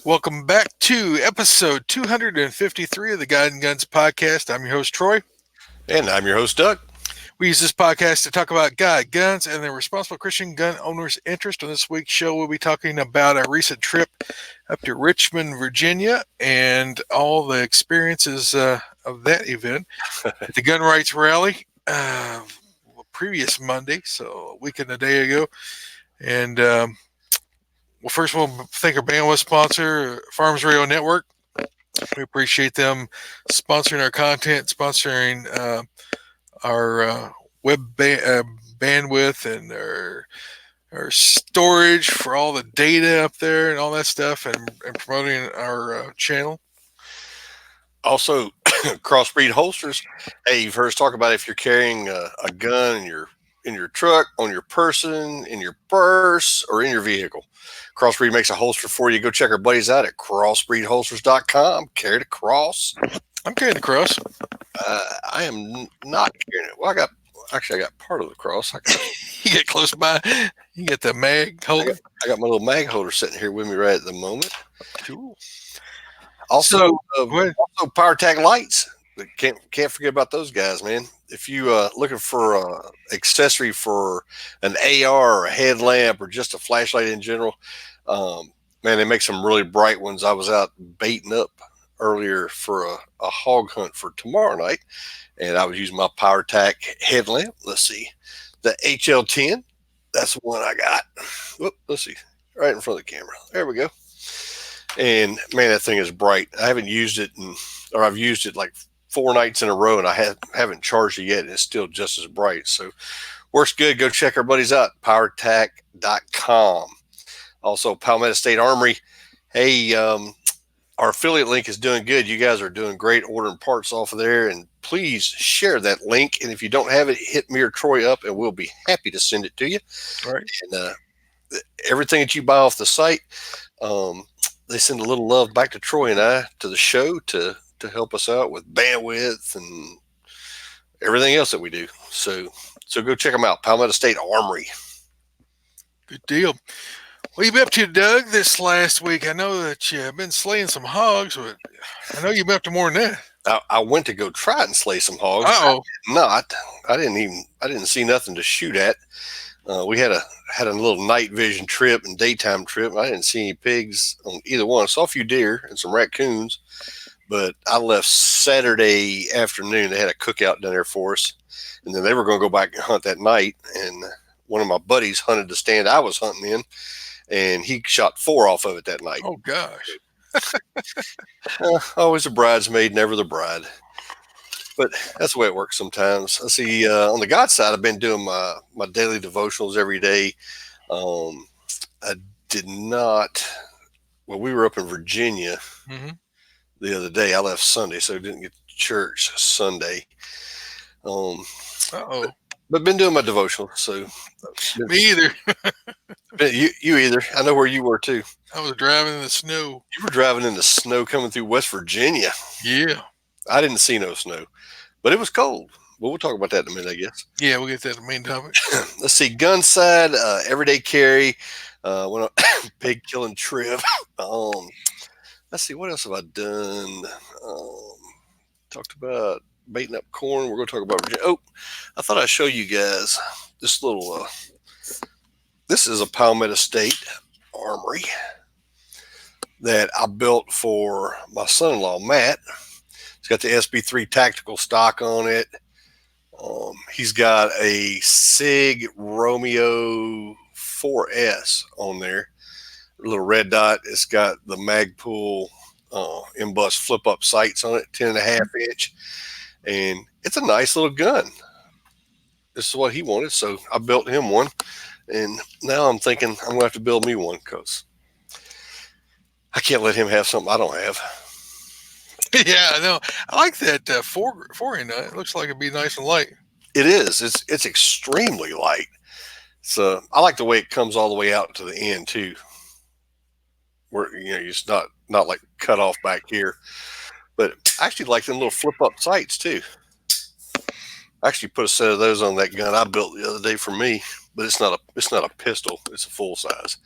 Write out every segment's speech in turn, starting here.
Welcome back to episode 253 of the Guide and Guns podcast. I'm your host, Troy. And I'm your host, Doug. We use this podcast to talk about guide, guns, and the responsible Christian gun owners' interest. On this week's show, we'll be talking about a recent trip up to Richmond, Virginia, and all the experiences of that event at the gun rights rally previous Monday, so a week and a day ago. And well, first we'll thank our bandwidth sponsor, Farms Radio Network. We appreciate them sponsoring our content, sponsoring our web bandwidth and our storage for all the data up there and all that stuff, and promoting our channel. Also, Crossbreed Holsters. Hey, you've heard us talk about if you're carrying a gun in your truck, on your person, in your purse, or in your vehicle. Crossbreed makes a holster for you. Go check our buddies out at crossbreedholsters.com. Carry the cross. I'm carrying the cross. I am not carrying it. Well, I got part of the cross. You get close by. You get the mag holder. I got my little mag holder sitting here with me right at the moment. Cool. Also PowerTac lights. Can't forget about those guys, man. If you looking for an accessory for an AR or a headlamp or just a flashlight in general, man, they make some really bright ones. I was out baiting up earlier for a hog hunt for tomorrow night, and I was using my PowerTac headlamp. Let's see, the HL10. That's the one I got. Whoop, let's see, right in front of the camera. There we go. And man, that thing is bright. I haven't used it, I've used it like 4 nights in a row, and I haven't charged it yet. And it's still just as bright. So works good. Go check our buddies out, powertac.com. Also, Palmetto State Armory. Hey, our affiliate link is doing good. You guys are doing great ordering parts off of there, and please share that link. And if you don't have it, hit me or Troy up, and we'll be happy to send it to you. All right. And everything that you buy off the site, they send a little love back to Troy and I to the show to help us out with bandwidth and everything else that we do. So go check them out, Palmetto State Armory. Good deal. What have you been up to, Doug, this last week? I know that you've been slaying some hogs, but I know you've been up to more than that. I went to go try and slay some hogs. I didn't see nothing to shoot at. We had a little night vision trip and daytime trip. I didn't see any pigs on either one. I saw a few deer and some raccoons, but I left Saturday afternoon. They had a cookout down there for us, and then they were going to go back and hunt that night. And one of my buddies hunted the stand I was hunting in, and he shot 4 off of it that night. Oh gosh! Always a bridesmaid, never the bride. But that's the way it works sometimes. I see on the God side, I've been doing my daily devotionals every day. I did not. Well, we were up in Virginia the other day. I left Sunday, so I didn't get to church Sunday. But been doing my devotional. So me either. You either. I know where you were too. I was driving in the snow. You were driving in the snow coming through West Virginia. Yeah. I didn't see no snow, but it was cold. Well, we'll talk about that in a minute, I guess. Yeah, we'll get that in the main topic. Let's see. Gun side, everyday carry, went on pig killing trip. Let's see. What else have I done? Talked about baiting up corn. We're going to talk about Virginia. Oh, I thought I'd show you guys this little, this is a Palmetto State Armory that I built for my son-in-law, Matt. It's got the SB3 tactical stock on it. He's got a SIG Romeo 4S on there, a little red dot. It's got the Magpul embossed flip-up sights on it, 10.5 inch, and it's a nice little gun. This is what he wanted, so I built him one, and now I'm thinking I'm going to have to build me one because I can't let him have something I don't have. Yeah, I know. I like that 4-inch. It looks like it'd be nice and light. It is. It's extremely light. So I like the way it comes all the way out to the end too, where it's not like cut off back here. But I actually like them little flip up sights too. I actually put a set of those on that gun I built the other day for me, but it's not a pistol. It's a full size,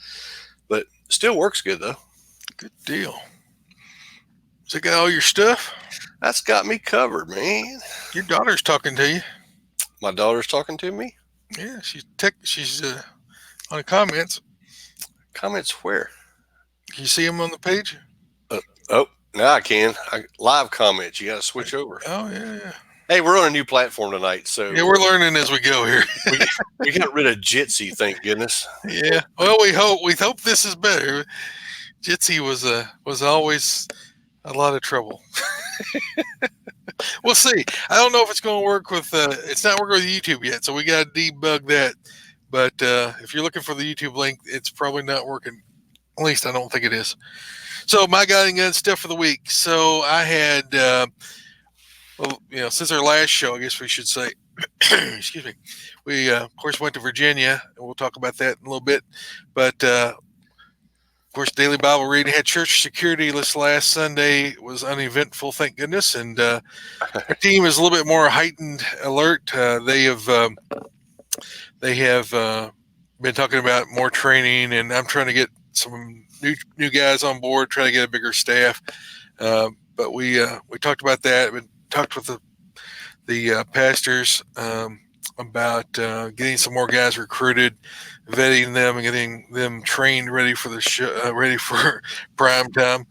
but still works good though. Good deal. Has it got all your stuff? That's got me covered, man. Your daughter's talking to you. My daughter's talking to me? Yeah, she's on the comments. Comments where? Can you see them on the page? Oh, now I can. Live comments. You got to switch over. Oh, yeah. Hey, we're on a new platform tonight, so yeah, we're learning as we go here. we got rid of Jitsi, thank goodness. Yeah. Well, we hope this is better. Jitsi was always a lot of trouble. We'll see. I don't know if it's going to work with. It's not working with YouTube yet, so we got to debug that. But if you're looking for the YouTube link, it's probably not working. At least I don't think it is. So my guiding gun stuff for the week. So I had, since our last show, I guess we should say, excuse me, we of course went to Virginia, and we'll talk about that in a little bit. But of course, daily Bible reading, had church security this last Sunday. It was uneventful, thank goodness. And our team is a little bit more heightened alert. They have been talking about more training, and I'm trying to get some new guys on board, trying to get a bigger staff. But we talked about that. We talked with the pastors about getting some more guys recruited, vetting them, and getting them trained, ready for the show, ready for prime time,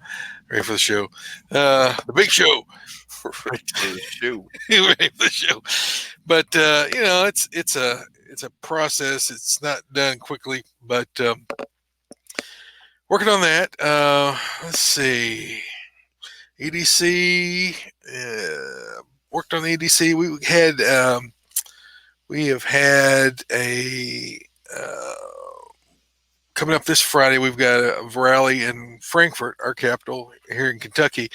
ready for the show, the big show. Ready for the show. Ready for the show. But it's a process. It's not done quickly, but working on that. Let's see. EDC, worked on the EDC. We have had a coming up this Friday. We've got a rally in Frankfort, our capital here in Kentucky,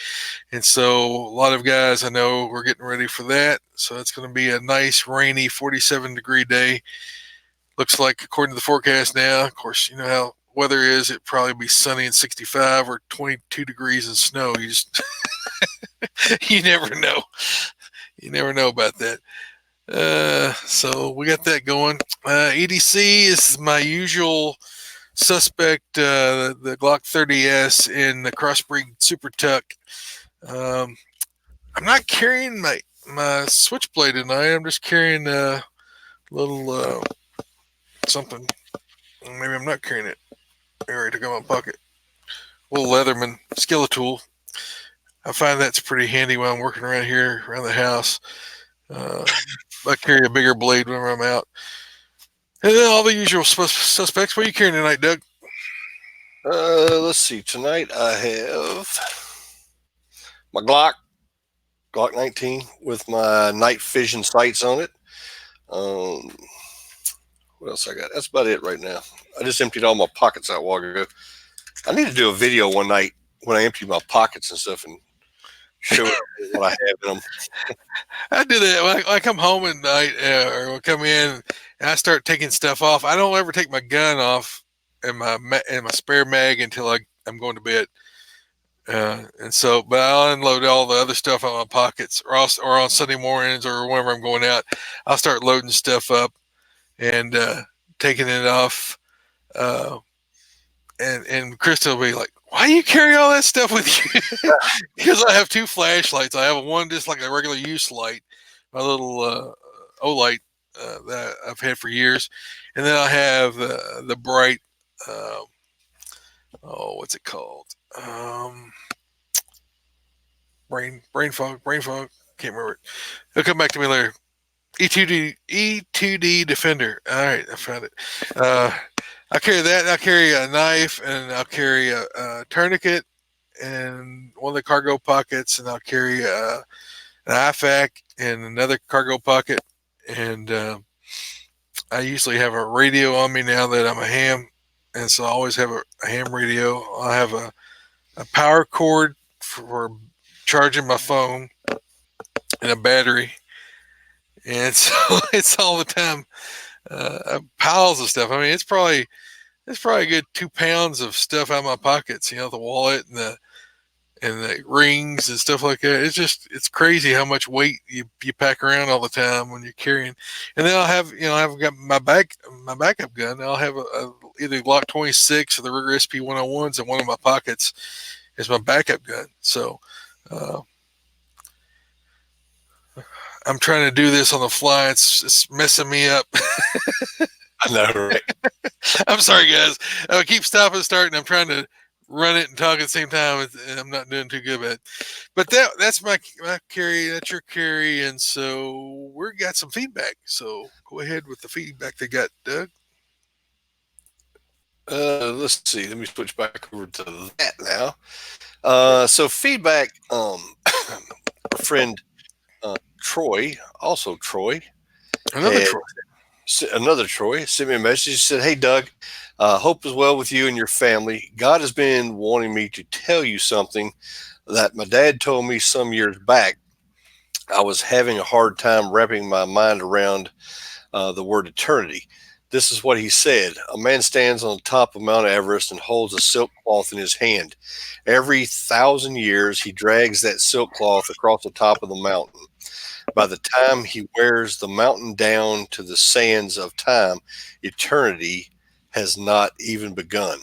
and so a lot of guys I know we're getting ready for that. So it's going to be a nice, rainy, 47-degree day. Looks like, according to the forecast now, of course, you know how weather is. It'd probably be sunny and 65 or 22 degrees and snow. You just you never know. You never know about that. So we got that going. EDC is my usual suspect, the Glock 30S in the Crossbreed Super Tuck. I'm not carrying my Switchblade tonight. I'm just carrying a little something. Maybe I'm not carrying it. I already took out my pocket. Little Leatherman Skeletal. I find that's pretty handy when I'm working around here, around the house. I carry a bigger blade whenever I'm out. And then all the usual suspects. What are you carrying tonight, Doug? Let's see. Tonight I have my Glock 19 with my night vision sights on it. What else I got? That's about it right now. I just emptied all my pockets out a while ago. I need to do a video one night when I empty my pockets and stuff and show what I have in them. I do that when I come home at night or come in and I start taking stuff off. I don't ever take my gun off and my spare mag until I'm going to bed. And so, but I'll unload all the other stuff out of my pockets, or on Sunday mornings or whenever I'm going out, I'll start loading stuff up and taking it off. And Krista will be like, "Why do you carry all that stuff with you?" Because I have two flashlights. I have one just like a regular use light, my little O-light that I've had for years, and then I have the bright. What's it called? Brain fog. Can't remember it. It'll come back to me later. E2D Defender. All right, I found it. I'll carry that. I'll carry a knife, and I'll carry a tourniquet and one of the cargo pockets, and I'll carry an IFAK in another cargo pocket. And I usually have a radio on me now that I'm a ham, and so I always have a ham radio. I have a power cord for charging my phone and a battery. And so it's all the time piles of stuff. I mean, it's probably a good 2 pounds of stuff out of my pockets. You know, the wallet and and the rings and stuff like that. It's crazy how much weight you pack around all the time when you're carrying. And then I'll have I've got my backup gun. I'll have either Glock 26 or the Ruger SP 101s in one of my pockets as my backup gun. So uh, I'm trying to do this on the fly. It's messing me up. I know, right? I'm sorry, guys. I keep stopping and starting. I'm trying to run it and talk at the same time, and I'm not doing too good at it. But that's my carry. That's your carry, and so we got some feedback. So go ahead with the feedback they got, Doug. Let's see. Let me switch back over to that now. So feedback. Our friend Troy, also Troy, Another Troy. Another Troy sent me a message. He said, "Hey Doug, hope is well with you and your family. God has been wanting me to tell you something that my dad told me some years back. I was having a hard time wrapping my mind around the word eternity. This is what he said. A man stands on the top of Mount Everest and holds a silk cloth in his hand. Every 1,000 years, he drags that silk cloth across the top of the mountain. By the time he wears the mountain down to the sands of time, eternity has not even begun.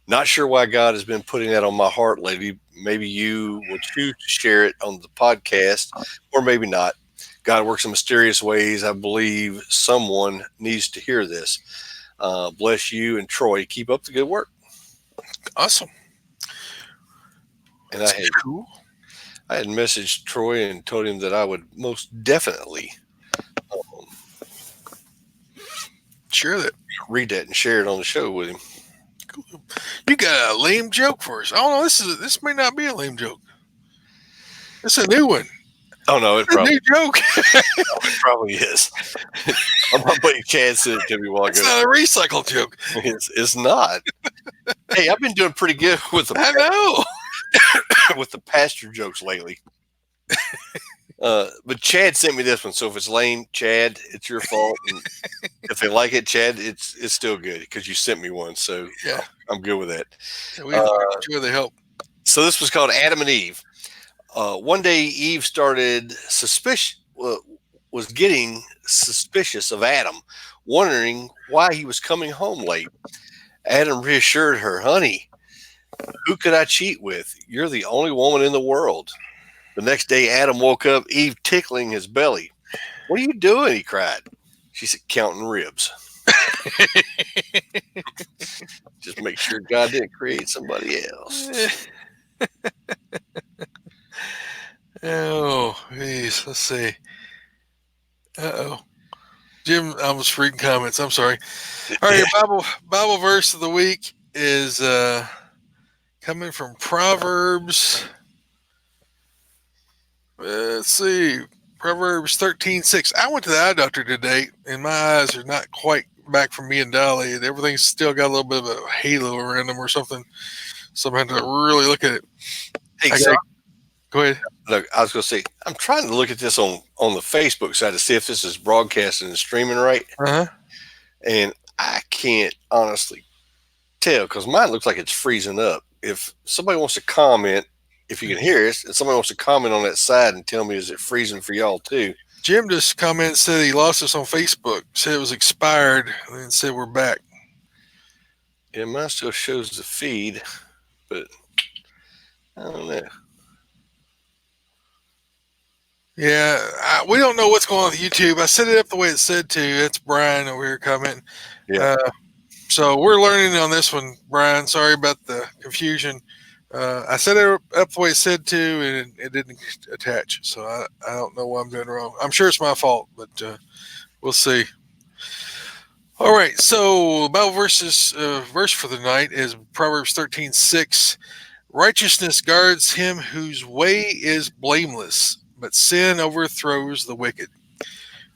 Not sure why God has been putting that on my heart lately. Maybe you will choose to share it on the podcast, or maybe not. God works in mysterious ways. I believe someone needs to hear this. Bless you and Troy. Keep up the good work." Awesome. And That's cool. I had messaged Troy and told him that I would most definitely share that, read that and share it on the show with him. Cool. You got a lame joke for us? Oh no, this may not be a lame joke. It's a new one. Oh no, it's a new joke. It probably is. My buddy Chad said it to me a while ago. It's not a recycle joke. It's not. Hey, I've been doing pretty good with the with the pastor jokes lately. But Chad sent me this one, so if it's lame, Chad, it's your fault. And if they like it, Chad, it's still good because you sent me one, so yeah, I'm good with that. Yeah, we enjoy the help. So this was called Adam and Eve. One day, Eve started was getting suspicious of Adam, wondering why he was coming home late. Adam reassured her, "Honey, who could I cheat with? You're the only woman in the world." The next day, Adam woke up, Eve tickling his belly. "What are you doing?" he cried. She said, "Counting ribs." Just make sure God didn't create somebody else. Oh, geez. Let's see. Jim, I was reading comments. I'm sorry. All right, your Bible verse of the week is coming from Proverbs. Let's see. Proverbs 13:6. I went to the eye doctor today, and my eyes are not quite back from being dilated. Everything's still got a little bit of a halo around them or something. So I'm having to really look at it. Hey, go ahead. Look, I was going to say, I'm trying to look at this on the Facebook side to see if this is broadcasting and streaming right. And I can't honestly tell because mine looks like it's freezing up. If somebody wants to comment, if you can hear us, and somebody wants to comment on that side and tell me, is it freezing for y'all too? Jim just commented, said he lost us on Facebook, said it was expired, and then said we're back. Yeah, mine still shows the feed, but I don't know. Yeah, we don't know what's going on with YouTube. I set it up the way it said to. That's Brian over here commenting. Yeah. So we're learning on this one, Brian. Sorry about the confusion. I set it up the way it said to, and it didn't attach. So I don't know what I'm doing wrong. I'm sure it's my fault, but we'll see. All right. So Bible verse for the night is Proverbs 13:6. Righteousness guards him whose way is blameless, but sin overthrows the wicked.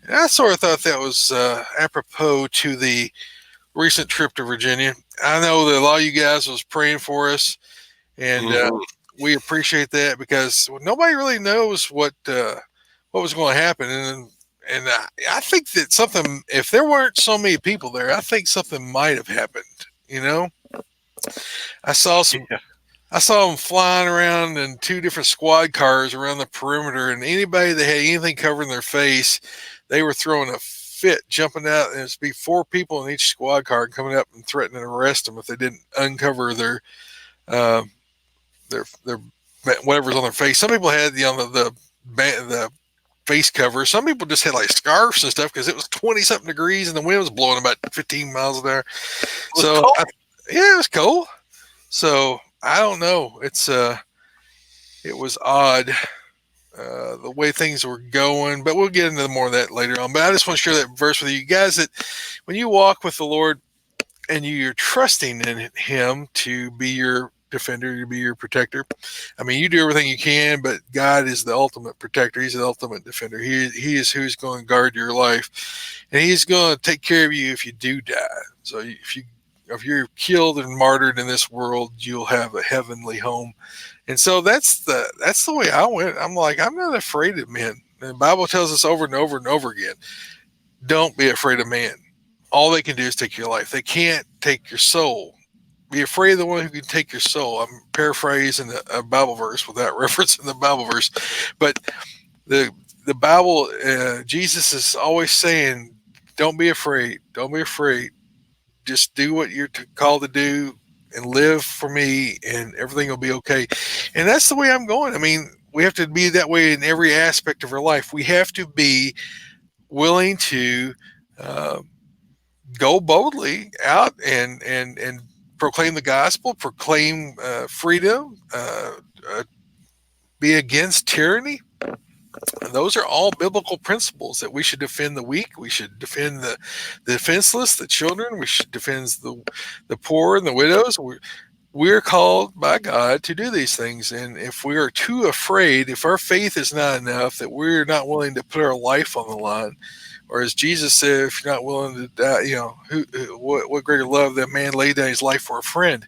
And I sort of thought that was apropos to the recent trip to Virginia. I know that a lot of you guys was praying for us, and we appreciate that because nobody really knows what was going to happen. And I think that something, if there weren't so many people there, I think something might have happened. You know, I saw some. I saw them flying around in 2 different squad cars around the perimeter, and anybody that had anything covering their face, they were throwing a fit, jumping out, and it'd be 4 people in each squad car coming up and threatening to arrest them if they didn't uncover uh, their whatever's on their face. Some people had the face cover. Some people just had like scarves and stuff because it was 20 something degrees and the wind was blowing about 15 miles an hour. So yeah, it was cold. So I don't know. It was odd the way things were going, but we'll get into more of that later on. But I just want to share that verse with you guys that when you walk with the Lord and you're trusting in Him to be your defender, to be your protector. I mean, you do everything you can, but God is the ultimate protector. He's the ultimate defender. He is who's going to guard your life, and He's going to take care of you if you do die. So if you're killed and martyred in this world, you'll have a heavenly home. And so that's the way I went. I'm like, I'm not afraid of men. The Bible tells us over and over and over again, don't be afraid of man. All they can do is take your life. They can't take your soul. Be afraid of the one who can take your soul. I'm paraphrasing a Bible verse without referencing the Bible verse, but the Bible, Jesus is always saying, "Don't be afraid. Don't be afraid. Just do what you're called to do and live for me, and everything will be okay." And that's the way I'm going. I mean, we have to be that way in every aspect of our life. We have to be willing to uh, go boldly out and proclaim the gospel, proclaim freedom, be against tyranny. Those are all biblical principles that we should defend the weak. We should defend the defenseless, the children. We should defend the poor and the widows. We're called by God to do these things. And if we are too afraid, if our faith is not enough, that we're not willing to put our life on the line, or as Jesus said, if you're not willing to die, what greater love that man laid down his life for a friend?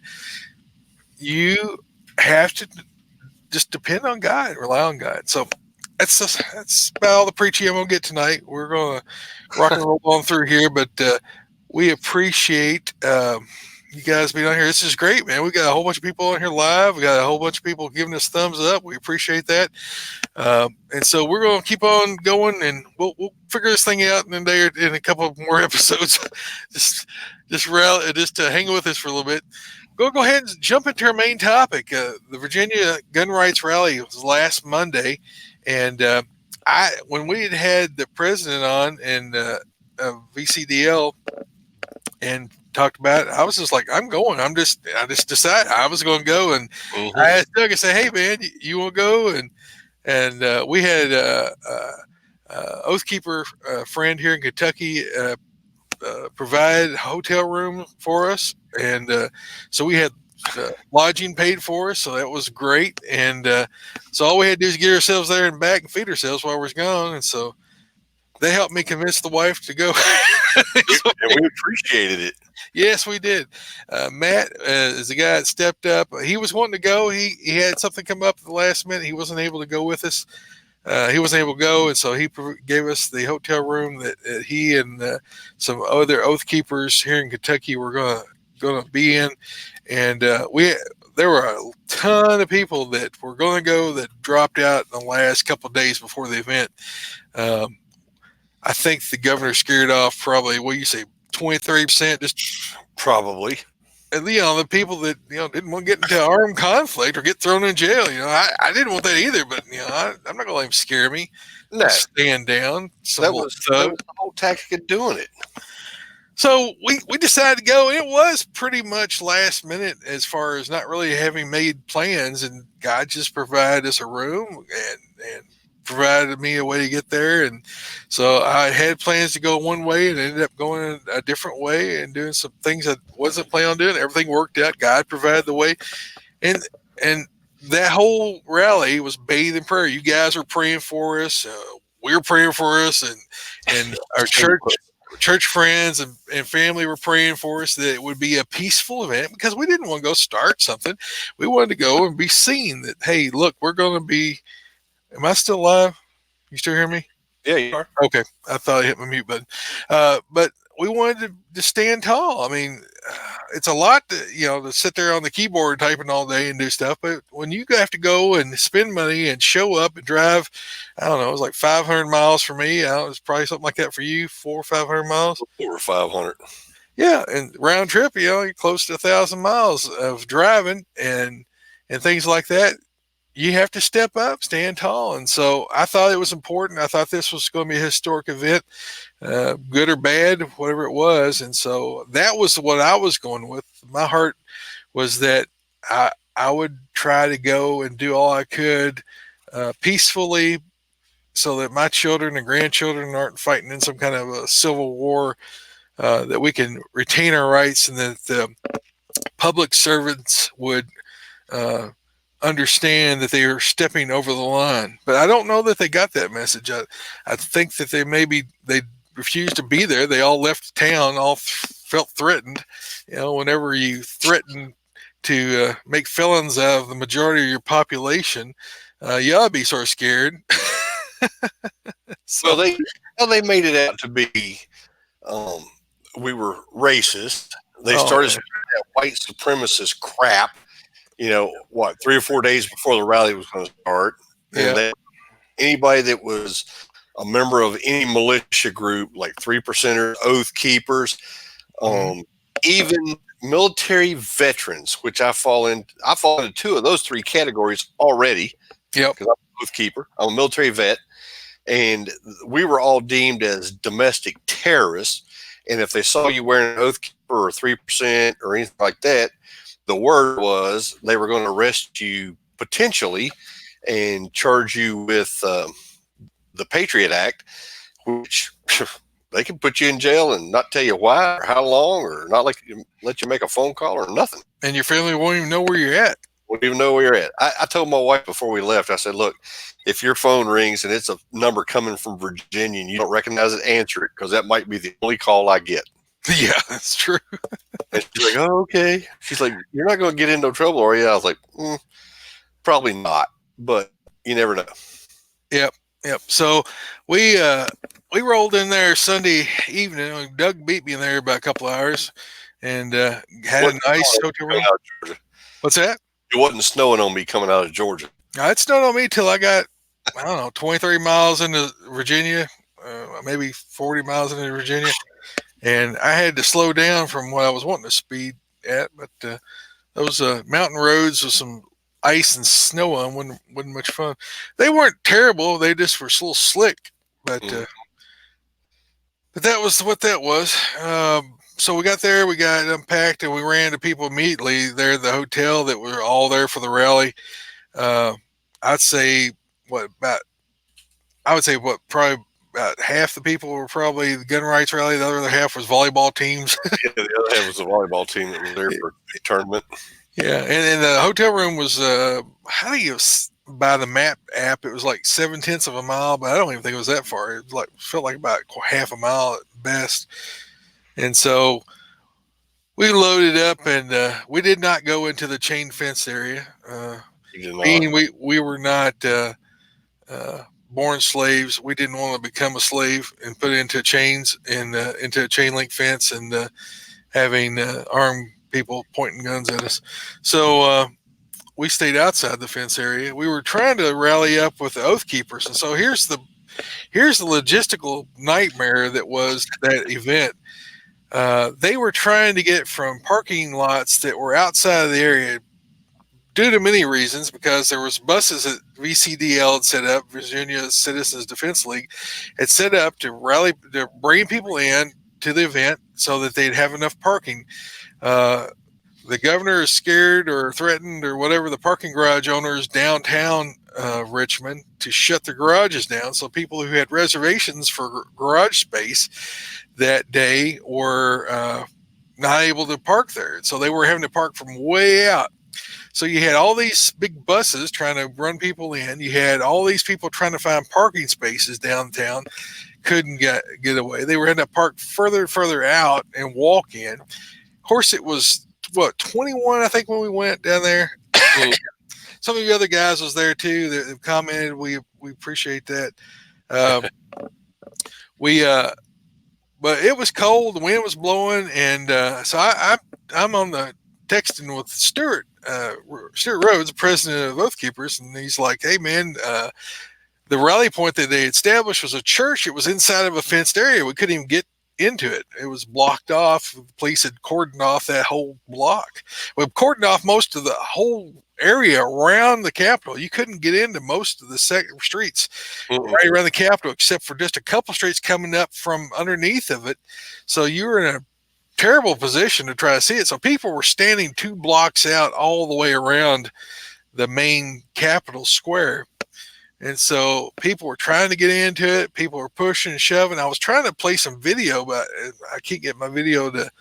You have to just depend on God, rely on God. So that's about all the preaching I'm gonna get tonight. We're gonna rock and roll on through here, but we appreciate you guys being on here. This is great, man. We got a whole bunch of people on here live. We got a whole bunch of people giving us thumbs up. We appreciate that. And so we're going to keep on going, and we'll figure this thing out in a day or in a couple more episodes. just to hang with us for a little bit. Go ahead and jump into our main topic. The Virginia gun rights rally was last Monday, and when we had the president on and VCDL and talked about it, I was just like, I'm going. I just decided I was going to go, and I asked Doug. I said, "Hey, man, you want to go?" And we had Oathkeeper friend here in Kentucky provide a hotel room for us, and so we had lodging paid for us, so that was great. And so all we had to do is get ourselves there and back and feed ourselves while we're gone. And so they helped me convince the wife to go. And we appreciated it. Yes, we did. Matt is the guy that stepped up. He was wanting to go. He had something come up at the last minute. He wasn't able to go with us. He wasn't able to go, and so he gave us the hotel room that he and some other oath keepers here in Kentucky were going to be in. And there were a ton of people that were going to go that dropped out in the last couple of days before the event. I think the governor scared off probably, what do you say, 20-30%, just probably. And the people that didn't want to get into armed conflict or get thrown in jail. I didn't want that either, but I'm not going to let him scare me. No, stand down. That was the whole tactic of doing it. So we decided to go. It was pretty much last minute as far as not really having made plans, and God just provided us a room and provided me a way to get there. And so I had plans to go one way and ended up going a different way and doing some things I wasn't planning on doing. Everything worked out. God provided the way. And that whole rally was bathed in prayer. You guys were praying for us. We were praying for us, and our church friends and family were praying for us that it would be a peaceful event, because we didn't want to go start something. We wanted to go and be seen that, hey, look, we're going to be. Am I still live? You still hear me? Yeah, you are. Okay. I thought I hit my mute button. But we wanted to stand tall. I mean, it's a lot to, to sit there on the keyboard typing all day and do stuff. But when you have to go and spend money and show up and drive, I don't know, it was like 500 miles for me. I don't know, it was probably something like that for you, 400 or 500 miles. Over 500. Yeah, and round trip, you're close to 1,000 miles of driving and things like that. You have to step up, stand tall, and so I thought it was important. I thought this was going to be a historic event, good or bad, whatever it was, and so that was what I was going with. My heart was that I would try to go and do all I could peacefully, so that my children and grandchildren aren't fighting in some kind of a civil war. That we can retain our rights, and that the public servants would uh, understand that they are stepping over the line. But I don't know that they got that message. I think that they refused to be there. They all left town, all felt threatened. Whenever you threaten to make felons out of the majority of your population, you ought to be sort of scared. So they made it out to be um, we were racist. They started that white supremacist crap. 3 or 4 days before the rally was going to start, and anybody that was a member of any militia group, like 3%ers, oath keepers, even military veterans, which I fall into 2 of those 3 categories already. Yep. Because I'm an oath keeper. I'm a military vet. And we were all deemed as domestic terrorists. And if they saw you wearing an oath keeper or 3% or anything like that, the word was they were going to arrest you potentially and charge you with the Patriot Act, which they can put you in jail and not tell you why or how long, or not let you make a phone call or nothing. And your family won't even know where you're at. Won't even know where you're at. I told my wife before we left, I said, look, if your phone rings and it's a number coming from Virginia and you don't recognize it, answer it, because that might be the only call I get. Yeah, that's true. And she's like, oh, okay. She's like, you're not going to get into trouble, are you? I was like, probably not, but you never know. Yep. So we rolled in there Sunday evening. Doug beat me in there by a couple of hours, and had a nice hotel room. What's that? It wasn't snowing on me coming out of Georgia. It snowed on me till I got, 20, 30 miles into Virginia, maybe 40 miles into Virginia. And I had to slow down from what I was wanting to speed at. But those mountain roads with some ice and snow on wasn't much fun. They weren't terrible. They just were a little slick. But that was what that was. So we got there, we got unpacked, and we ran into people immediately there at the hotel that were all there for the rally. I'd say probably about half the people were probably the gun rights rally. The other half was volleyball teams. Yeah, the other half was a volleyball team that was there for the tournament. Yeah, and the hotel room was how do you by the map app? It was like 7/10 of a mile, but I don't even think it was that far. It felt like about half a mile at best. And so we loaded up, and we did not go into the chain fence area. We were not born slaves. We didn't want to become a slave and put into chains and into a chain link fence and having armed people pointing guns at us. So we stayed outside the fence area. We were trying to rally up with the oath keepers, and so here's the logistical nightmare that was that event. They were trying to get from parking lots that were outside of the area due to many reasons, because there was buses that VCDL had set up, Virginia Citizens Defense League, had set up to bring people in to the event so that they'd have enough parking. The governor is scared or threatened or whatever the parking garage owners downtown Richmond to shut their garages down, so people who had reservations for garage space that day were not able to park there. So they were having to park from way out. So you had all these big buses trying to run people in. You had all these people trying to find parking spaces downtown, couldn't get away. They were having to park further and further out and walk in. Of course, it was 21, I think, when we went down there. Some of the other guys was there too that commented. We appreciate that. But but it was cold. The wind was blowing, and so I'm on the texting with Stuart Rhodes, president of Oath Keepers, and he's like, "Hey, man." The rally point that they established was a church. It was inside of a fenced area. We couldn't even get into it. It was blocked off. The police had cordoned off that whole block. We've cordoned off most of the whole area around the Capitol. You couldn't get into most of the streets right around the Capitol, except for just a couple streets coming up from underneath of it. So you were in a terrible position to try to see it. So people were standing 2 blocks out all the way around the main Capitol Square. And so people were trying to get into it. People were pushing and shoving. I was trying to play some video, but I can't get my video to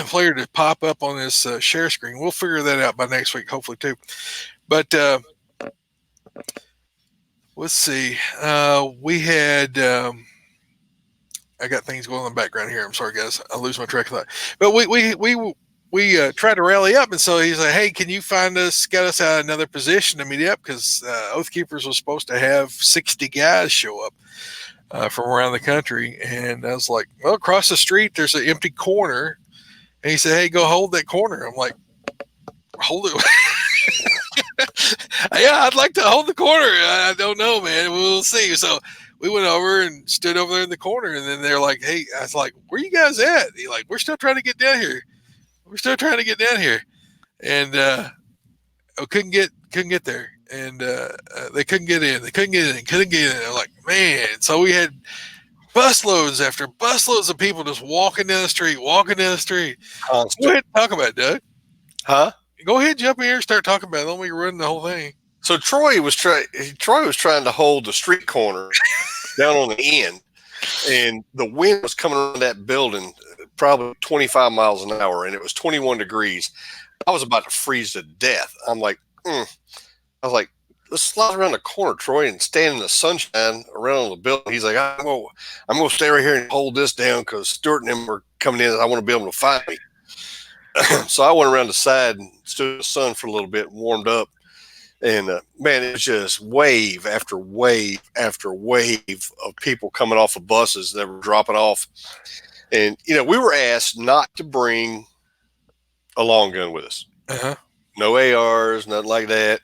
player to pop up on this share screen. We'll figure that out by next week, hopefully, too. But let's see. We had I got things going on in the background here. I'm sorry, guys. I lose my track of thought. But we tried to rally up, and so he's like, "Hey, can you get us out another position to meet up?" Because Oath Keepers was supposed to have 60 guys show up from around the country, and I was like, "Well, across the street there's an empty corner," and he said, "Hey, go hold that corner." I'm like, "Hold it." Yeah, I'd like to hold the corner. I don't know, man. We'll see. So we went over and stood over there in the corner, and then they're like, "Hey," I was like, "Where you guys at?" He's like, "We're still trying to get down here. We're still trying to get down here," and couldn't get there, and they couldn't get in. Couldn't get in. I'm like, man. So we had busloads after busloads of people just walking down the street. Go ahead and talk about it, Doug. Huh? Go ahead, jump in here and start talking about it. Don't we run the whole thing. So Troy was trying to hold the street corner down on the end, and the wind was coming around that building probably 25 miles an hour, and it was 21 degrees. I was about to freeze to death. I'm like, I was like, let's slide around the corner, Troy, and stand in the sunshine around the building. He's like, I'm gonna stay right here and hold this down because Stuart and them are coming in, and I want to be able to find me. So I went around the side and stood in the sun for a little bit and warmed up. And man, it was just wave after wave after wave of people coming off of buses that were dropping off. And, we were asked not to bring a long gun with us. Uh-huh. No ARs, nothing like that.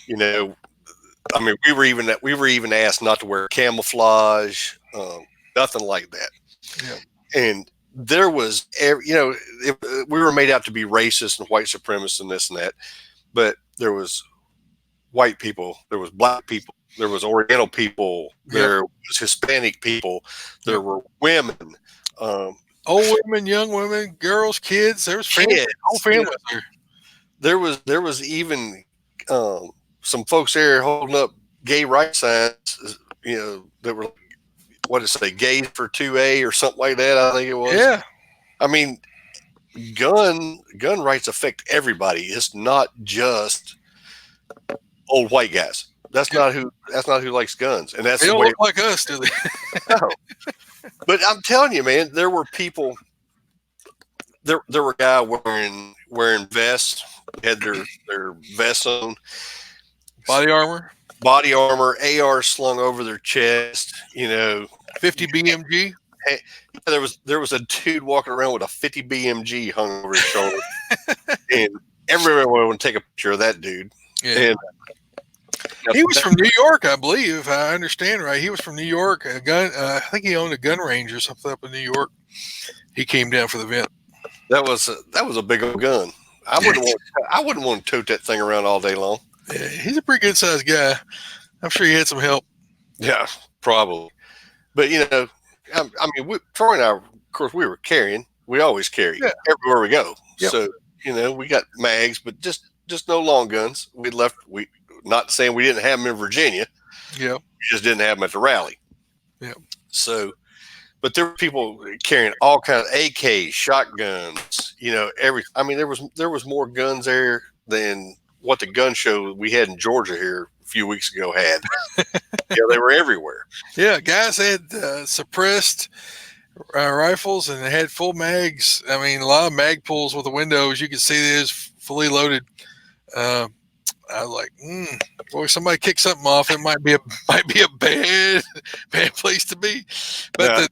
I mean, we were even asked not to wear camouflage, nothing like that. Yeah. And there was, we were made out to be racist and white supremacists and this and that, but there was white people, there was black people, there was Oriental people, there was Hispanic people, there were women, old women, young women, girls, kids. There was family, whole family there. There was even some folks there holding up gay rights signs, that were, what did it say, gay for 2A or something like that, I think it was. Yeah. I mean, gun rights affect everybody. It's not just old white guys. That's not who likes guns. And that's they don't look like us, do they? No. But I'm telling you, man, there were people. There were guys wearing vests, had their vests on, body armor, AR slung over their chest. 50 BMG. There was a dude walking around with a 50 BMG hung over his shoulder, and everyone wanted to take a picture of that dude. Yeah. And he was from New York, I believe, if I understand right. He was from New York. I think he owned a gun range or something up in New York. He came down for the event. That was a big old gun. I wouldn't want to tote that thing around all day long. Yeah, he's a pretty good sized guy. I'm sure he had some help. Yeah, probably. But I mean, Troy and I, of course, we were carrying. We always carry everywhere we go. Yep. So we got mags, but just no long guns. We not saying we didn't have them in Virginia. Yeah, we just didn't have them at the rally. Yeah. So, but there were people carrying all kinds of AKs, shotguns. I mean, there was more guns there than what the gun show we had in Georgia here a few weeks ago had. They were everywhere. Yeah, guys had suppressed rifles and they had full mags. I mean, a lot of mag pulls with the windows. You could see it is fully loaded. I was like, boy, boy, somebody kick something off. It might be a bad place to be. But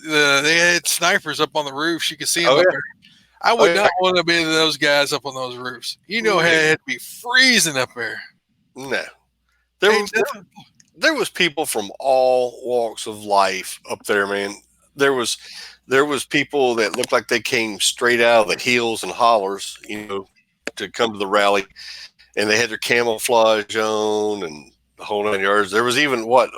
they had snipers up on the roofs. You could see them up there. I would not want to be those guys up on those roofs. You know, it had to be freezing up there. No, there was people from all walks of life up there, man. There was people that looked like they came straight out of the hills and hollers, to come to the rally, and they had their camouflage on and the whole 9 yards. There was even one.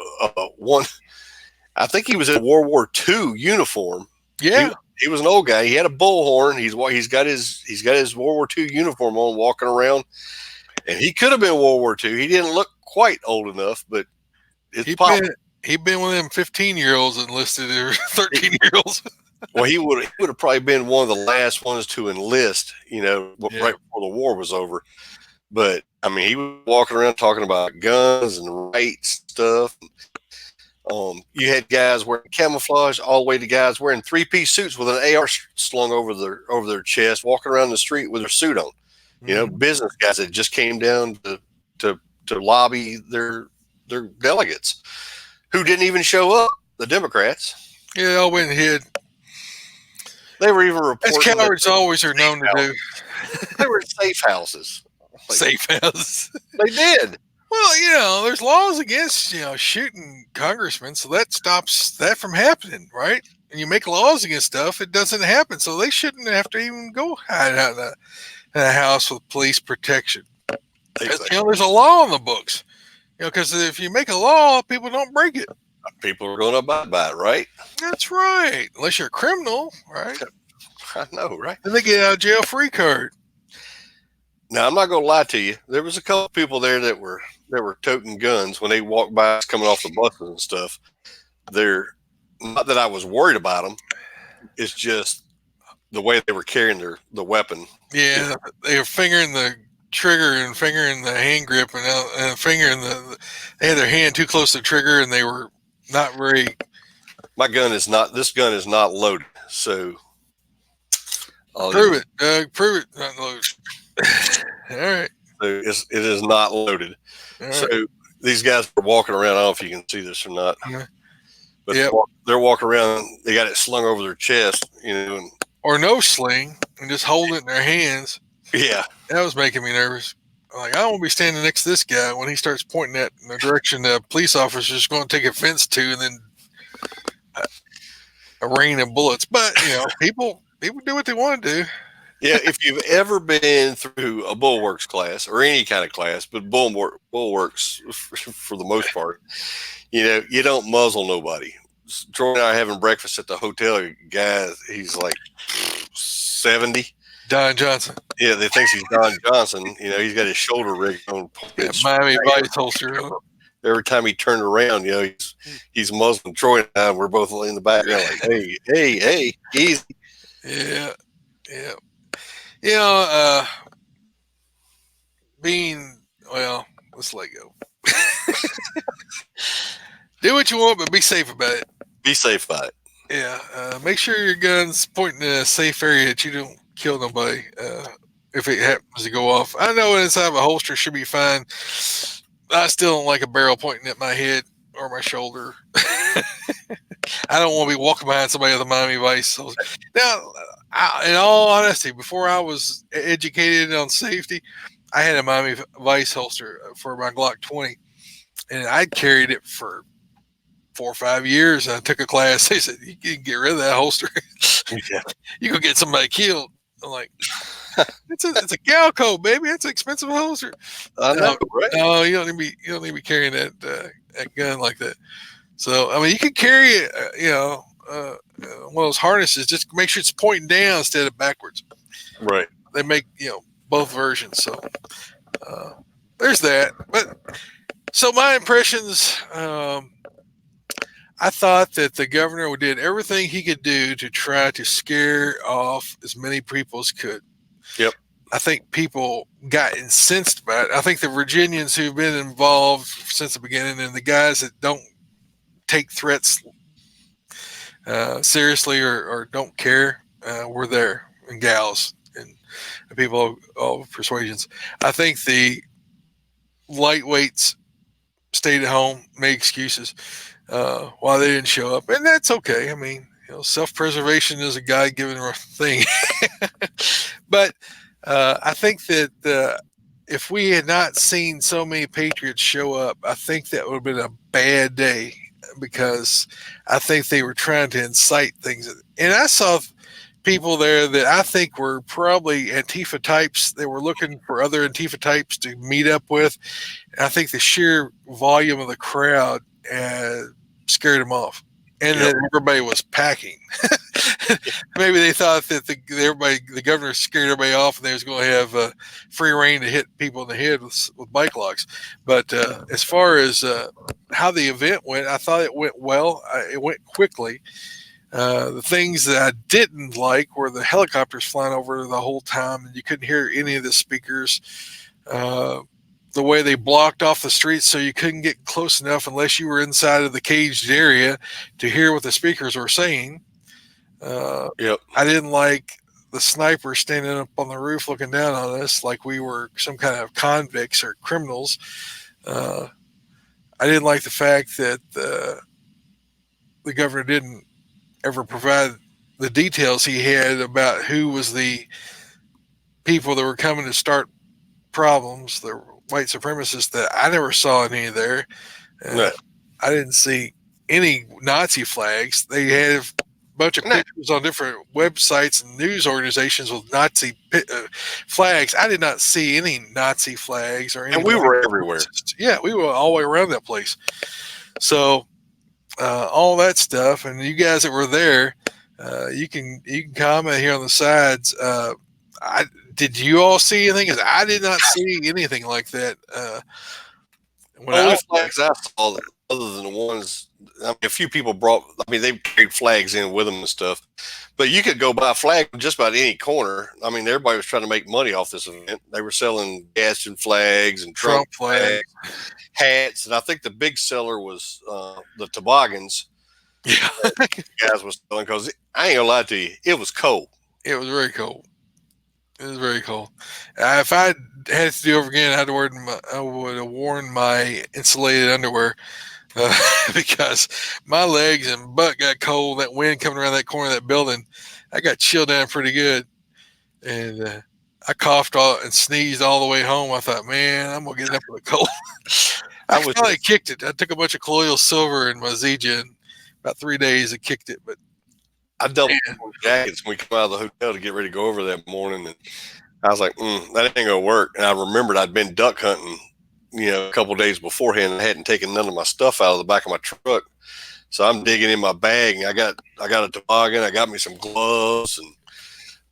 I think he was in World War II uniform. Yeah, he was an old guy. He had a bullhorn. He's got his World War II uniform on, walking around, and he could have been World War II. He didn't look quite old enough, but it's possible. He'd been one of them 15-year-olds enlisted or 13-year-olds. Well, he would have probably been one of the last ones to enlist, right before the war was over. But I mean, he was walking around talking about guns and rights stuff. You had guys wearing camouflage, all the way to guys wearing 3-piece suits with an AR slung over their chest, walking around the street with their suit on. Business guys that just came down to lobby their delegates, who didn't even show up. The Democrats. Yeah, they all went and hid. They were even reporting. As cowards always are known to do. They were safe houses. Safe houses. They did. Well, there's laws against, shooting congressmen, so that stops that from happening, right? And you make laws against stuff, it doesn't happen. So they shouldn't have to even go hide out in a house with police protection. Exactly. There's a law in the books. Because if you make a law, people don't break it. People are going to abide by it, right? That's right. Unless you're a criminal, right? I know, right? Then they get out of jail free card. Now, I'm not going to lie to you. There was a couple of people there that were toting guns when they walked by us coming off the buses and stuff. They're not that I was worried about them. It's just the way they were carrying the weapon. Yeah, they were fingering the trigger and fingering the hand grip and fingering they had their hand too close to the trigger, and they were not very. This gun is not loaded, so prove it, Doug. Prove it, not loaded. All right. So it is not loaded. Right. So these guys are walking around. I don't know if you can see this or not, but they're walking around. They got it slung over their chest, or no sling, and just hold it in their hands. Yeah, that was making me nervous. Like, I don't want to be standing next to this guy when he starts pointing that in the direction the police officer is going to take offense to, and then a rain of bullets. But people do what they want to do. Yeah, if you've ever been through a bulwarks class or any kind of class, but bulwarks for the most part, you don't muzzle nobody. Troy and I are having breakfast at the hotel. Guy, he's like 70. Don Johnson. Yeah, they think he's Don Johnson. He's got his shoulder rigged on. Yeah, Miami Vice holster. Every time he turned around, he's muzzling Troy and I. We're both in the background like, hey, easy. Yeah. Let's let go. Do what you want, but be safe about it. Be safe about it. Yeah. Make sure your gun's pointing in a safe area that you don't kill nobody if it happens to go off. I know inside of a holster should be fine. I still don't like a barrel pointing at my head or my shoulder. I don't want to be walking behind somebody with a Miami Vice. So, now, in all honesty, before I was educated on safety, I had a Miami Vice holster for my Glock 20, and I carried it for 4 or 5 years. And I took a class. They said, you can get rid of that holster. Yeah. You can get somebody killed. I'm like, it's a Galco, baby. It's an expensive holster. I know, right? No, you don't need to be carrying that gun like that. So, I mean, you can carry it, one of those harnesses. Just make sure it's pointing down instead of backwards. Right. They make both versions. So there's that. But so my impressions. I thought that the governor did everything he could do to try to scare off as many people as could. Yep. I think people got incensed by it. I think the Virginians who've been involved since the beginning and the guys that don't take threats seriously or don't care were there, and gals and people of all persuasions. I think the lightweights stayed at home, made excuses why they didn't show up, and that's okay. I mean, self-preservation is a God-given thing. But I think that if we had not seen so many Patriots show up, I think that would have been a bad day because I think they were trying to incite things. And I saw people there that I think were probably Antifa types. They were looking for other Antifa types to meet up with. And I think the sheer volume of the crowd scared them off. And Yep. that everybody was packing. Maybe they thought that the governor scared everybody off, and they was going to have free reign to hit people in the head with bike locks. But as far as how the event went, I thought it went well. It went quickly. The things that I didn't like were the helicopters flying over the whole time, and you couldn't hear any of the speakers. The way they blocked off the streets so you couldn't get close enough unless you were inside of the caged area to hear what the speakers were saying. Yep. I didn't like the sniper standing up on the roof looking down on us like we were some kind of convicts or criminals. I didn't like the fact that the governor didn't ever provide the details he had about who was the people that were coming to start problems, the white supremacists that I never saw any there. No. I didn't see any Nazi flags. They have a bunch of pictures on different websites and news organizations with Nazi flags. I did not see any Nazi flags or any. And we were everywhere. Yeah, we were all the way around that place. So all that stuff, and you guys that were there, you can comment here on the sides. Did you all see anything? Because I did not see anything like that. Only flags I saw, other than the ones, I mean, a few people brought, I mean, they carried flags in with them and stuff. But you could go buy a flag from just about any corner. I mean, everybody was trying to make money off this event. They were selling Gaston flags and Trump flags, hats, and I think the big seller was the toboggans. Yeah, guys was selling, because I ain't gonna lie to you, it was cold. It was very cold. It was very cold. If I had to do over again, I would have worn my insulated underwear because my legs and butt got cold. That wind coming around that corner of that building, I got chilled down pretty good, and I coughed and sneezed all the way home. I thought, man, I'm gonna get up with a cold. I finally kicked it. I took a bunch of colloidal silver in my Zija, and about 3 days I kicked it. But I doubled jackets when we come out of the hotel to get ready to go over that morning, and I was like, that ain't gonna work. And I remembered I'd been duck hunting, a couple of days beforehand, and I hadn't taken none of my stuff out of the back of my truck. So I'm digging in my bag, and I got a toboggan, I got me some gloves, and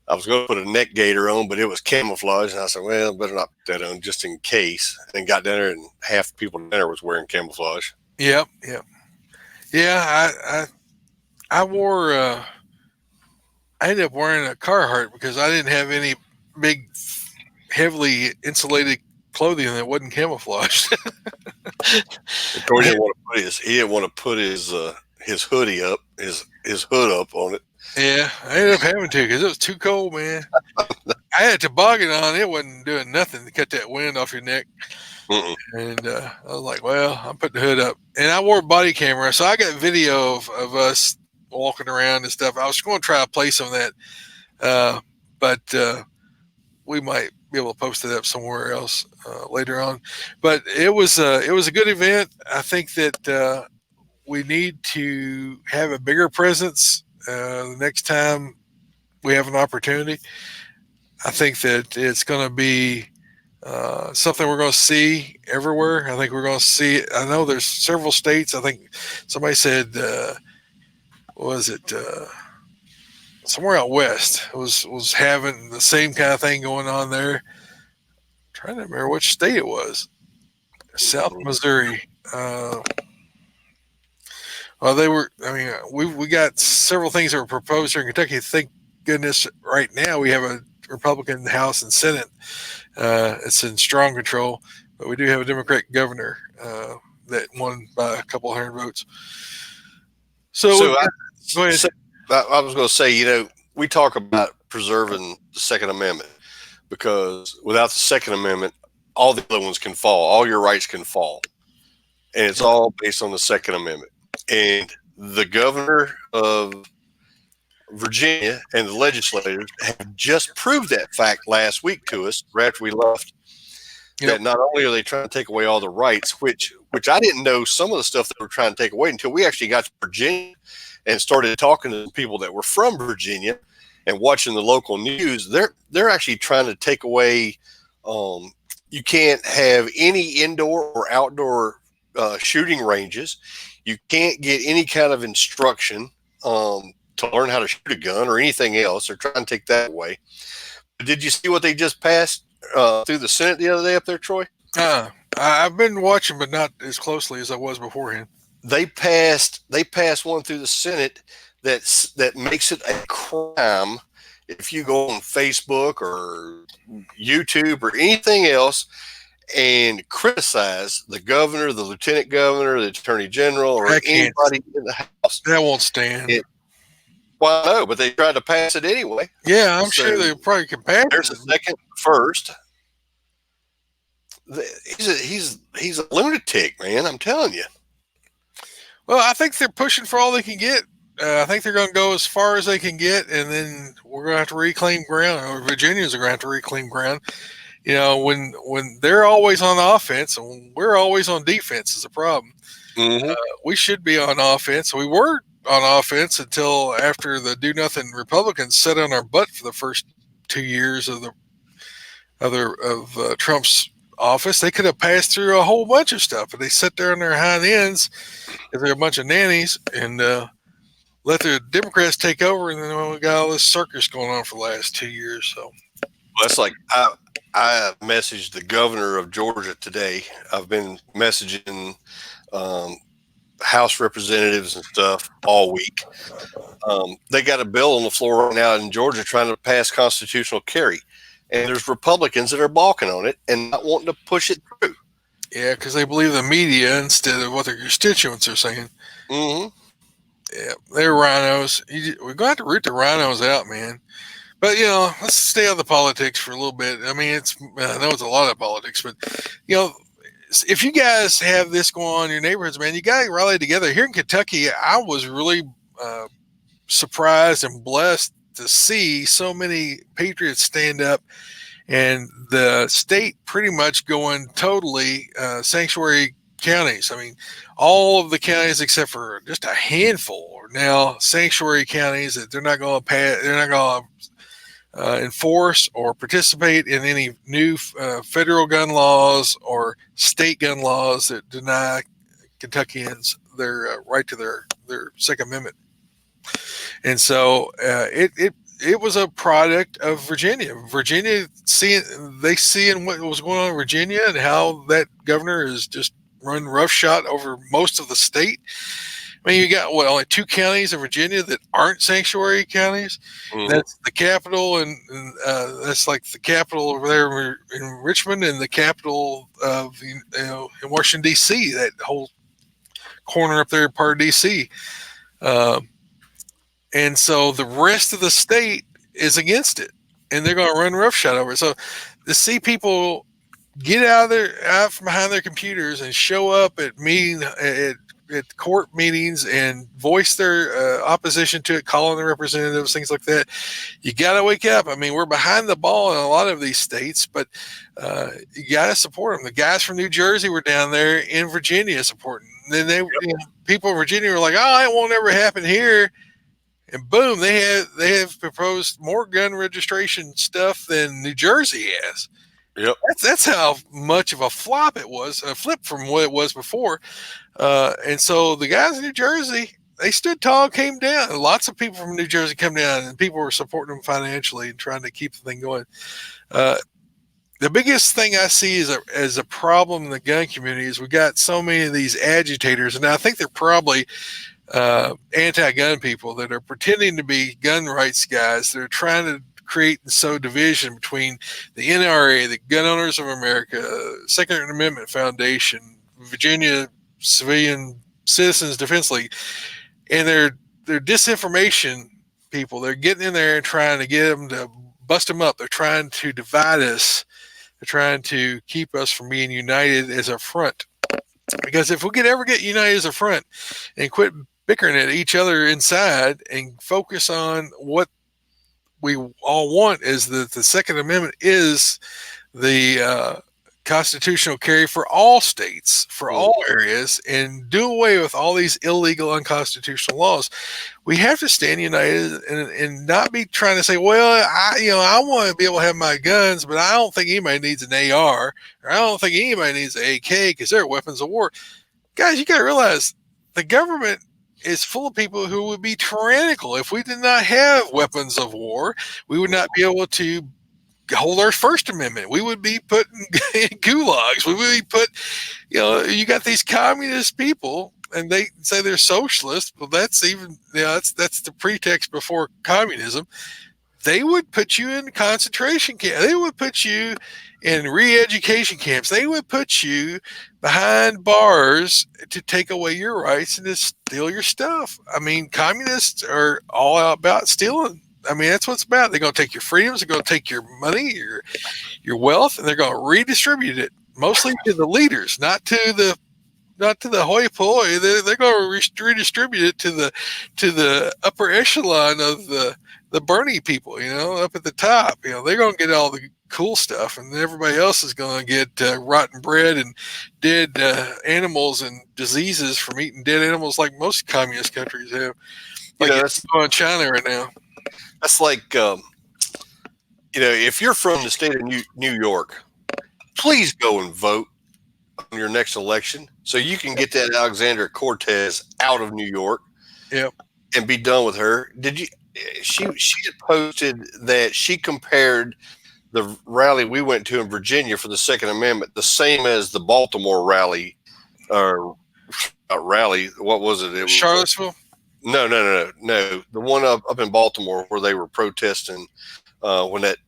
I was going to put a neck gaiter on, but it was camouflage, and I said, well, I better not put that on just in case. And got down there, and half the people down there was wearing camouflage. Yeah. I wore. I ended up wearing a Carhartt because I didn't have any big, heavily insulated clothing that wasn't camouflaged. He didn't want to put his hoodie up, his hood up on it. Yeah, I ended up having to because it was too cold, man. I had a toboggan on; it wasn't doing nothing to cut that wind off your neck. And I was like, "Well, I'm putting the hood up," and I wore a body camera, so I got video of us walking around and stuff. I was going to try to play some of that, but we might be able to post it up somewhere else later on. But it was a good event. I think that we need to have a bigger presence the next time we have an opportunity. I think that it's going to be something we're going to see everywhere. I think we're going to see it. I know there's several states. I think somebody said, was it somewhere out west was having the same kind of thing going on there. I'm trying to remember which state it was. South Missouri. Well, they were. I mean, we got several things that were proposed here in Kentucky. Thank goodness, right now we have a Republican House and Senate. It's in strong control, but we do have a Democratic governor that won by a couple hundred votes. So go ahead. I was going to say, we talk about preserving the Second Amendment, because without the Second Amendment, all the other ones can fall. All your rights can fall. and it's all based on the Second Amendment. And the governor of Virginia and the legislators have just proved that fact last week to us, right after we left. Yep. That not only are they trying to take away all the rights, which I didn't know some of the stuff they were trying to take away until we actually got to Virginia and started talking to people that were from Virginia and watching the local news. They're actually trying to take away. You can't have any indoor or outdoor shooting ranges. You can't get any kind of instruction to learn how to shoot a gun or anything else. They're trying to take that away. Did you see what they just passed through the Senate the other day up there, Troy? I've been watching, but not as closely as I was beforehand. They passed one through the Senate that makes it a crime if you go on Facebook or YouTube or anything else and criticize the governor, the lieutenant governor, the attorney general, or anybody in the House. That won't stand. Well, no, but they tried to pass it anyway. Yeah, I'm sure they probably can pass it. There's a second first. He's a lunatic, man. I'm telling you. Well, I think they're pushing for all they can get. I think they're going to go as far as they can get, and then we're going to have to reclaim ground, or Virginians are going to have to reclaim ground. You know, when they're always on offense and we're always on defense is a problem. Mm-hmm. We should be on offense. We were on offense until after the do-nothing Republicans sat on our butt for the first 2 years of Trump's office. They could have passed through a whole bunch of stuff, but they sat there on their hind ends because they're a bunch of nannies and let the Democrats take over, and then we got all this circus going on for the last 2 years. So that's like I messaged the governor of Georgia today. I've been messaging House representatives and stuff all week. They got a bill on the floor right now in Georgia trying to pass constitutional carry, and there's Republicans that are balking on it and not wanting to push it through. Yeah, because they believe the media instead of what their constituents are saying. Mm-hmm. Yeah, they're rhinos. We're going to have to root the rhinos out, man. But, you know, let's stay on the politics for a little bit. I mean, I know it's a lot of politics, but, you know, if you guys have this going on in your neighborhoods, man, you got to rally together. Here in Kentucky, I was really surprised and blessed to see so many patriots stand up and the state pretty much going totally sanctuary counties. I mean, all of the counties except for just a handful are now sanctuary counties that they're not going to pass. They're not going to enforce or participate in any new federal gun laws or state gun laws that deny Kentuckians their right to their Second Amendment. And so it was a product of Virginia. Virginia seeing what was going on in Virginia and how that governor is just run roughshod over most of the state. I mean, you got only 2 counties in Virginia that aren't sanctuary counties. Mm-hmm. That's the capital, and that's like the capital over there in Richmond, and the capital of in Washington D.C. That whole corner up there, part of D.C. And so the rest of the state is against it, and they're going to run roughshod over it. So to see people get out from behind their computers and show up at court meetings and voice their opposition to it, calling the representatives, things like that. You got to wake up. I mean, we're behind the ball in a lot of these states, but you got to support them. The guys from New Jersey were down there in Virginia supporting. And then people in Virginia were like, "Oh, it won't ever happen here." And boom, they have proposed more gun registration stuff than New Jersey has. Yep. That's how much of a flop it was, a flip from what it was before. And so the guys in New Jersey, they stood tall, came down. Lots of people from New Jersey come down, and people were supporting them financially and trying to keep the thing going. The biggest thing I see as a problem in the gun community is we got so many of these agitators, and I think they're probably anti-gun people that are pretending to be gun rights guys. They're trying to create and sow division between the NRA, the Gun Owners of America, Second Amendment Foundation, Virginia Civilian Citizens Defense League, and they're disinformation people. They're getting in there and trying to get them to bust them up. They're trying to divide us. They're trying to keep us from being united as a front. Because if we could ever get united as a front and quit bickering at each other inside and focus on what we all want, is that the Second Amendment is the constitutional carry for all states, for all areas, and do away with all these illegal, unconstitutional laws. We have to stand united and not be trying to say, well, I want to be able to have my guns, but I don't think anybody needs an AR, or I don't think anybody needs an AK because they're weapons of war. Guys, you got to realize the government is full of people who would be tyrannical. If we did not have weapons of war, we would not be able to hold our First Amendment. We would be put in gulags. We would be put, you got these communist people and they say they're socialist. Well, that's even, that's the pretext before communism. They would put you in concentration camps. They would put you in re-education camps. They would put you behind bars to take away your rights and to steal your stuff. I mean, communists are all about stealing. I mean, that's what it's about. They're going to take your freedoms, they're going to take your money, your wealth, and they're going to redistribute it mostly to the leaders, not to the hoi polloi. They're going to redistribute it to the upper echelon of the Bernie people, up at the top. They're going to get all the cool stuff, and everybody else is going to get rotten bread and dead animals and diseases from eating dead animals, like most communist countries have. Like it's going on China right now. That's like, if you're from the state of New York, please go and vote on your next election so you can get that Alexandria Cortez out of New York. Yep. And be done with her. Did you? She had posted that she compared the rally we went to in Virginia for the Second Amendment the same as the Baltimore rally, or rally. What was it? It was Charlottesville. No. The one up in Baltimore where they were protesting when that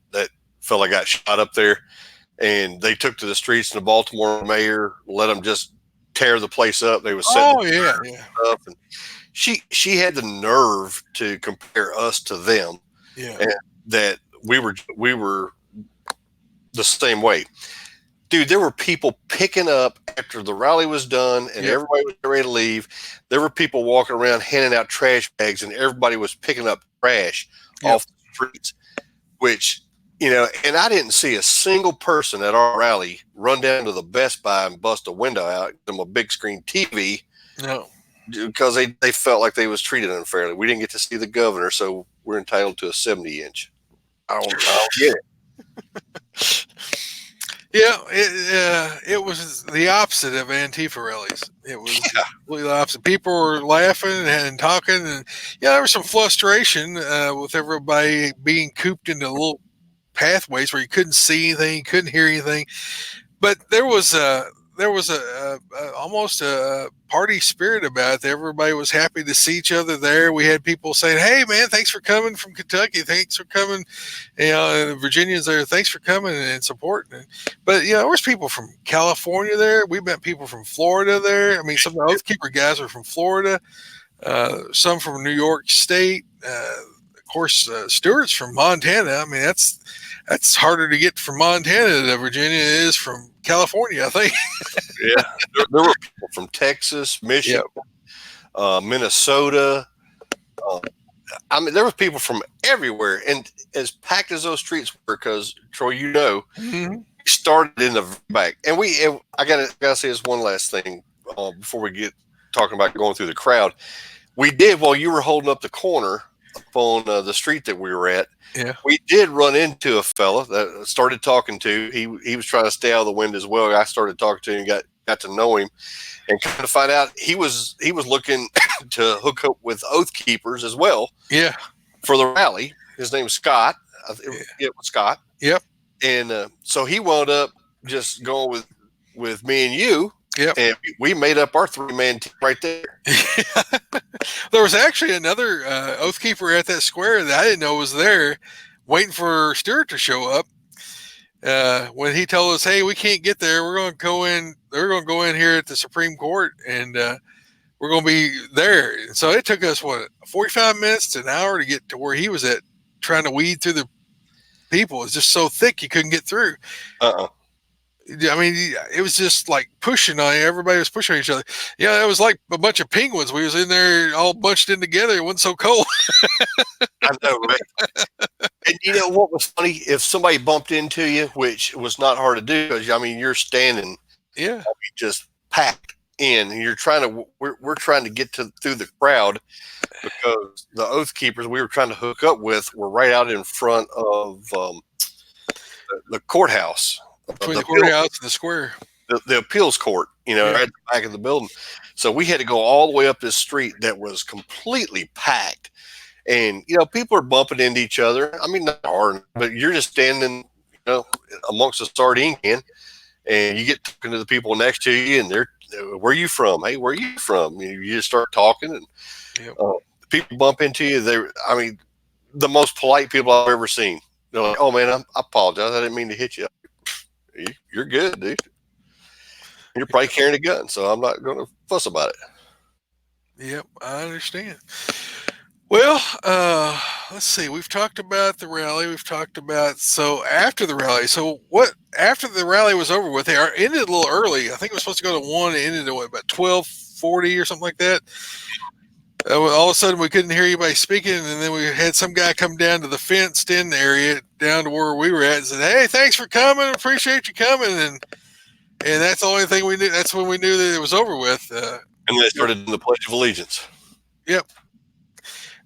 fella got shot up there, and they took to the streets, and the Baltimore mayor let them just tear the place up. They was setting up, and she had the nerve to compare us to them, and that we were the same way. Dude, there were people picking up after the rally was done and everybody was ready to leave. There were people walking around handing out trash bags, and everybody was picking up trash off the streets, which, and I didn't see a single person at our rally run down to the Best Buy and bust a window out, give them a big screen TV. No. Because they felt like they was treated unfairly. We didn't get to see the governor, so we're entitled to a 70-inch. I don't get it. Yeah, it was the opposite of Antifa rallies. It was completely the opposite. People were laughing and talking, and there was some frustration with everybody being cooped into little pathways where you couldn't see anything, you couldn't hear anything. But there was almost a party spirit about it. Everybody was happy to see each other there. We had people saying, "Hey, man, thanks for coming from Kentucky. Thanks for coming." And the Virginians there, thanks for coming and supporting. But there was people from California there. We met people from Florida there. I mean, some of the Oath Keeper guys were from Florida. Some from New York State. Of course, Stewart's from Montana. I mean, that's harder to get from Montana to Virginia is from California, I think. Yeah, there were people from Texas, Michigan, Minnesota. I mean, there were people from everywhere, and as packed as those streets were, because Troy, we started in the back, and I gotta say this one last thing before we get talking about going through the crowd. We did, while you were holding up the corner up on the street that we were at. Yeah, we did run into a fella that started talking to. He was trying to stay out of the wind as well. I started talking to him, got to know him, and kind of find out he was looking to hook up with Oath Keepers as well. Yeah, for the rally. His name was Scott. It was Scott. Yep. And so he wound up just going with me and you. Yep. And we made up our 3-man team right there. There was actually another Oath Keeper at that square that I didn't know was there, waiting for Stewart to show up. When he told us, "Hey, we can't get there. We're going to go in. They're going to go in here at the Supreme Court, and we're going to be there." And so it took us 45 minutes to an hour to get to where he was at, trying to weed through the people. It's just so thick you couldn't get through. I mean, it was just like pushing on you. Everybody was pushing each other. Yeah, it was like a bunch of penguins. We was in there all bunched in together. It wasn't so cold. I know, right? And you know what was funny? If somebody bumped into you, which was not hard to do, because I mean you're standing, Yeah, just packed in, and you're trying to. We're trying to get through the crowd because the Oath Keepers we were trying to hook up with were right out in front of the courthouse, between the courthouse and the square. the appeals court, right at the back of the building. So we had to go all the way up this street that was completely packed. And, people are bumping into each other. I mean, not hard, but you're just standing, amongst a sardine can, and you get talking to the people next to you, and they're, where are you from? Hey, where are you from? You just start talking, and people bump into you. The most polite people I've ever seen. They're like, oh, man, I apologize. I didn't mean to hit you. You're good, dude. You're probably carrying a gun, so I'm not going to fuss about it. Yep, I understand. Well, let's see. We've talked about the rally. We've talked about after the rally. So what? After the rally was over with, they ended a little early. I think it was supposed to go to 1. It ended at about 12:40 or something like that. All of a sudden, we couldn't hear anybody speaking, and then we had some guy come down to the fenced-in area down to where we were at and said, "Hey, thanks for coming. Appreciate you coming." And that's the only thing we knew. That's when we knew that it was over with. And they started doing the Pledge of Allegiance. Yep.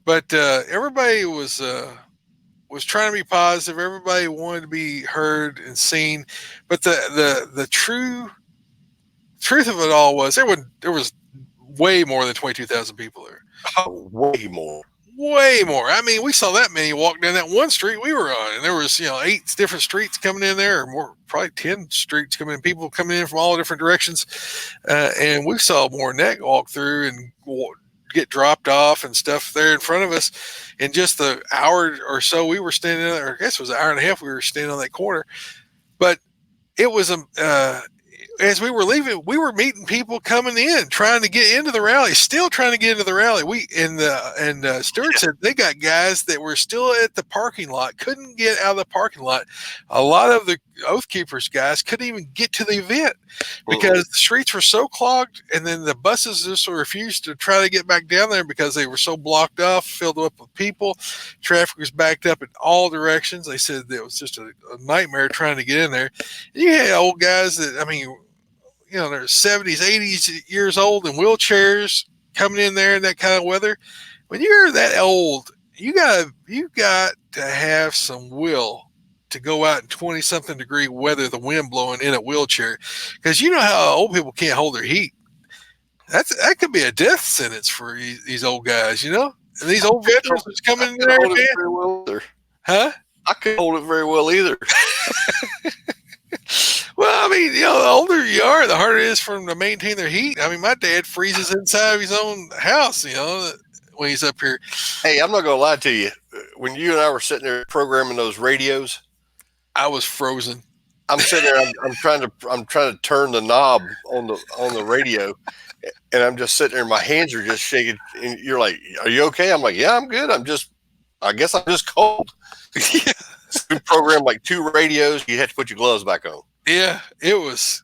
But everybody was trying to be positive. Everybody wanted to be heard and seen. But the truth of it all was there was way more than 22,000 people there. Oh, way more. Way more. I mean, we saw that many walk down that one street we were on, and there was 8 different streets coming in there, or more, probably 10 streets coming in. People coming in from all different directions, and we saw more than that walk through and get dropped off and stuff there in front of us. In just the hour or so we were standing there, or I guess it was an hour and a half we were standing on that corner. But it was as we were leaving, we were meeting people coming in, trying to get into the rally, still trying to get into the rally. Stuart said they got guys that were still at the parking lot, couldn't get out of the parking lot. A lot of the Oath Keepers guys couldn't even get to the event because the streets were so clogged, and then the buses just refused to try to get back down there because they were so blocked off, filled up with people. Traffic was backed up in all directions. They said it was just a nightmare trying to get in there. And you had old guys that, they're 70s, 80s years old in wheelchairs coming in there in that kind of weather. When you're that old, you got to have some will to go out in 20-something degree weather, the wind blowing in a wheelchair, because you know how old people can't hold their heat. That could be a death sentence for these old guys, And these old veterans that's coming in there, man. Huh? I couldn't hold it very well either. Well, the older you are, the harder it is for them to maintain their heat. My dad freezes inside of his own house, when he's up here. Hey, I'm not going to lie to you. When you and I were sitting there programming those radios, I was frozen. I'm sitting there. I'm trying to turn the knob on the radio, and I'm just sitting there. My hands are just shaking. And you're like, "Are you okay?" I'm like, "Yeah, I'm good. I guess I'm just cold." Yeah. We programmed like 2 radios. You had to put your gloves back on. Yeah, it was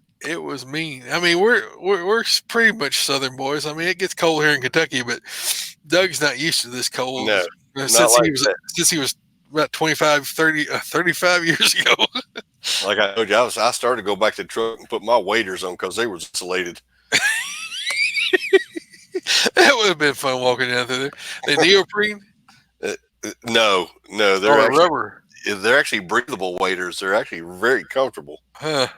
mean. We're pretty much Southern boys. It gets cold here in Kentucky, but Doug's not used to this cold. No, since he was about 35 years ago. Like I told you, I started to go back to the truck and put my waders on because they were insulated. That would have been fun walking down through there. The neoprene? No, they're actually, rubber. They're actually breathable waders. They're actually very comfortable. Huh.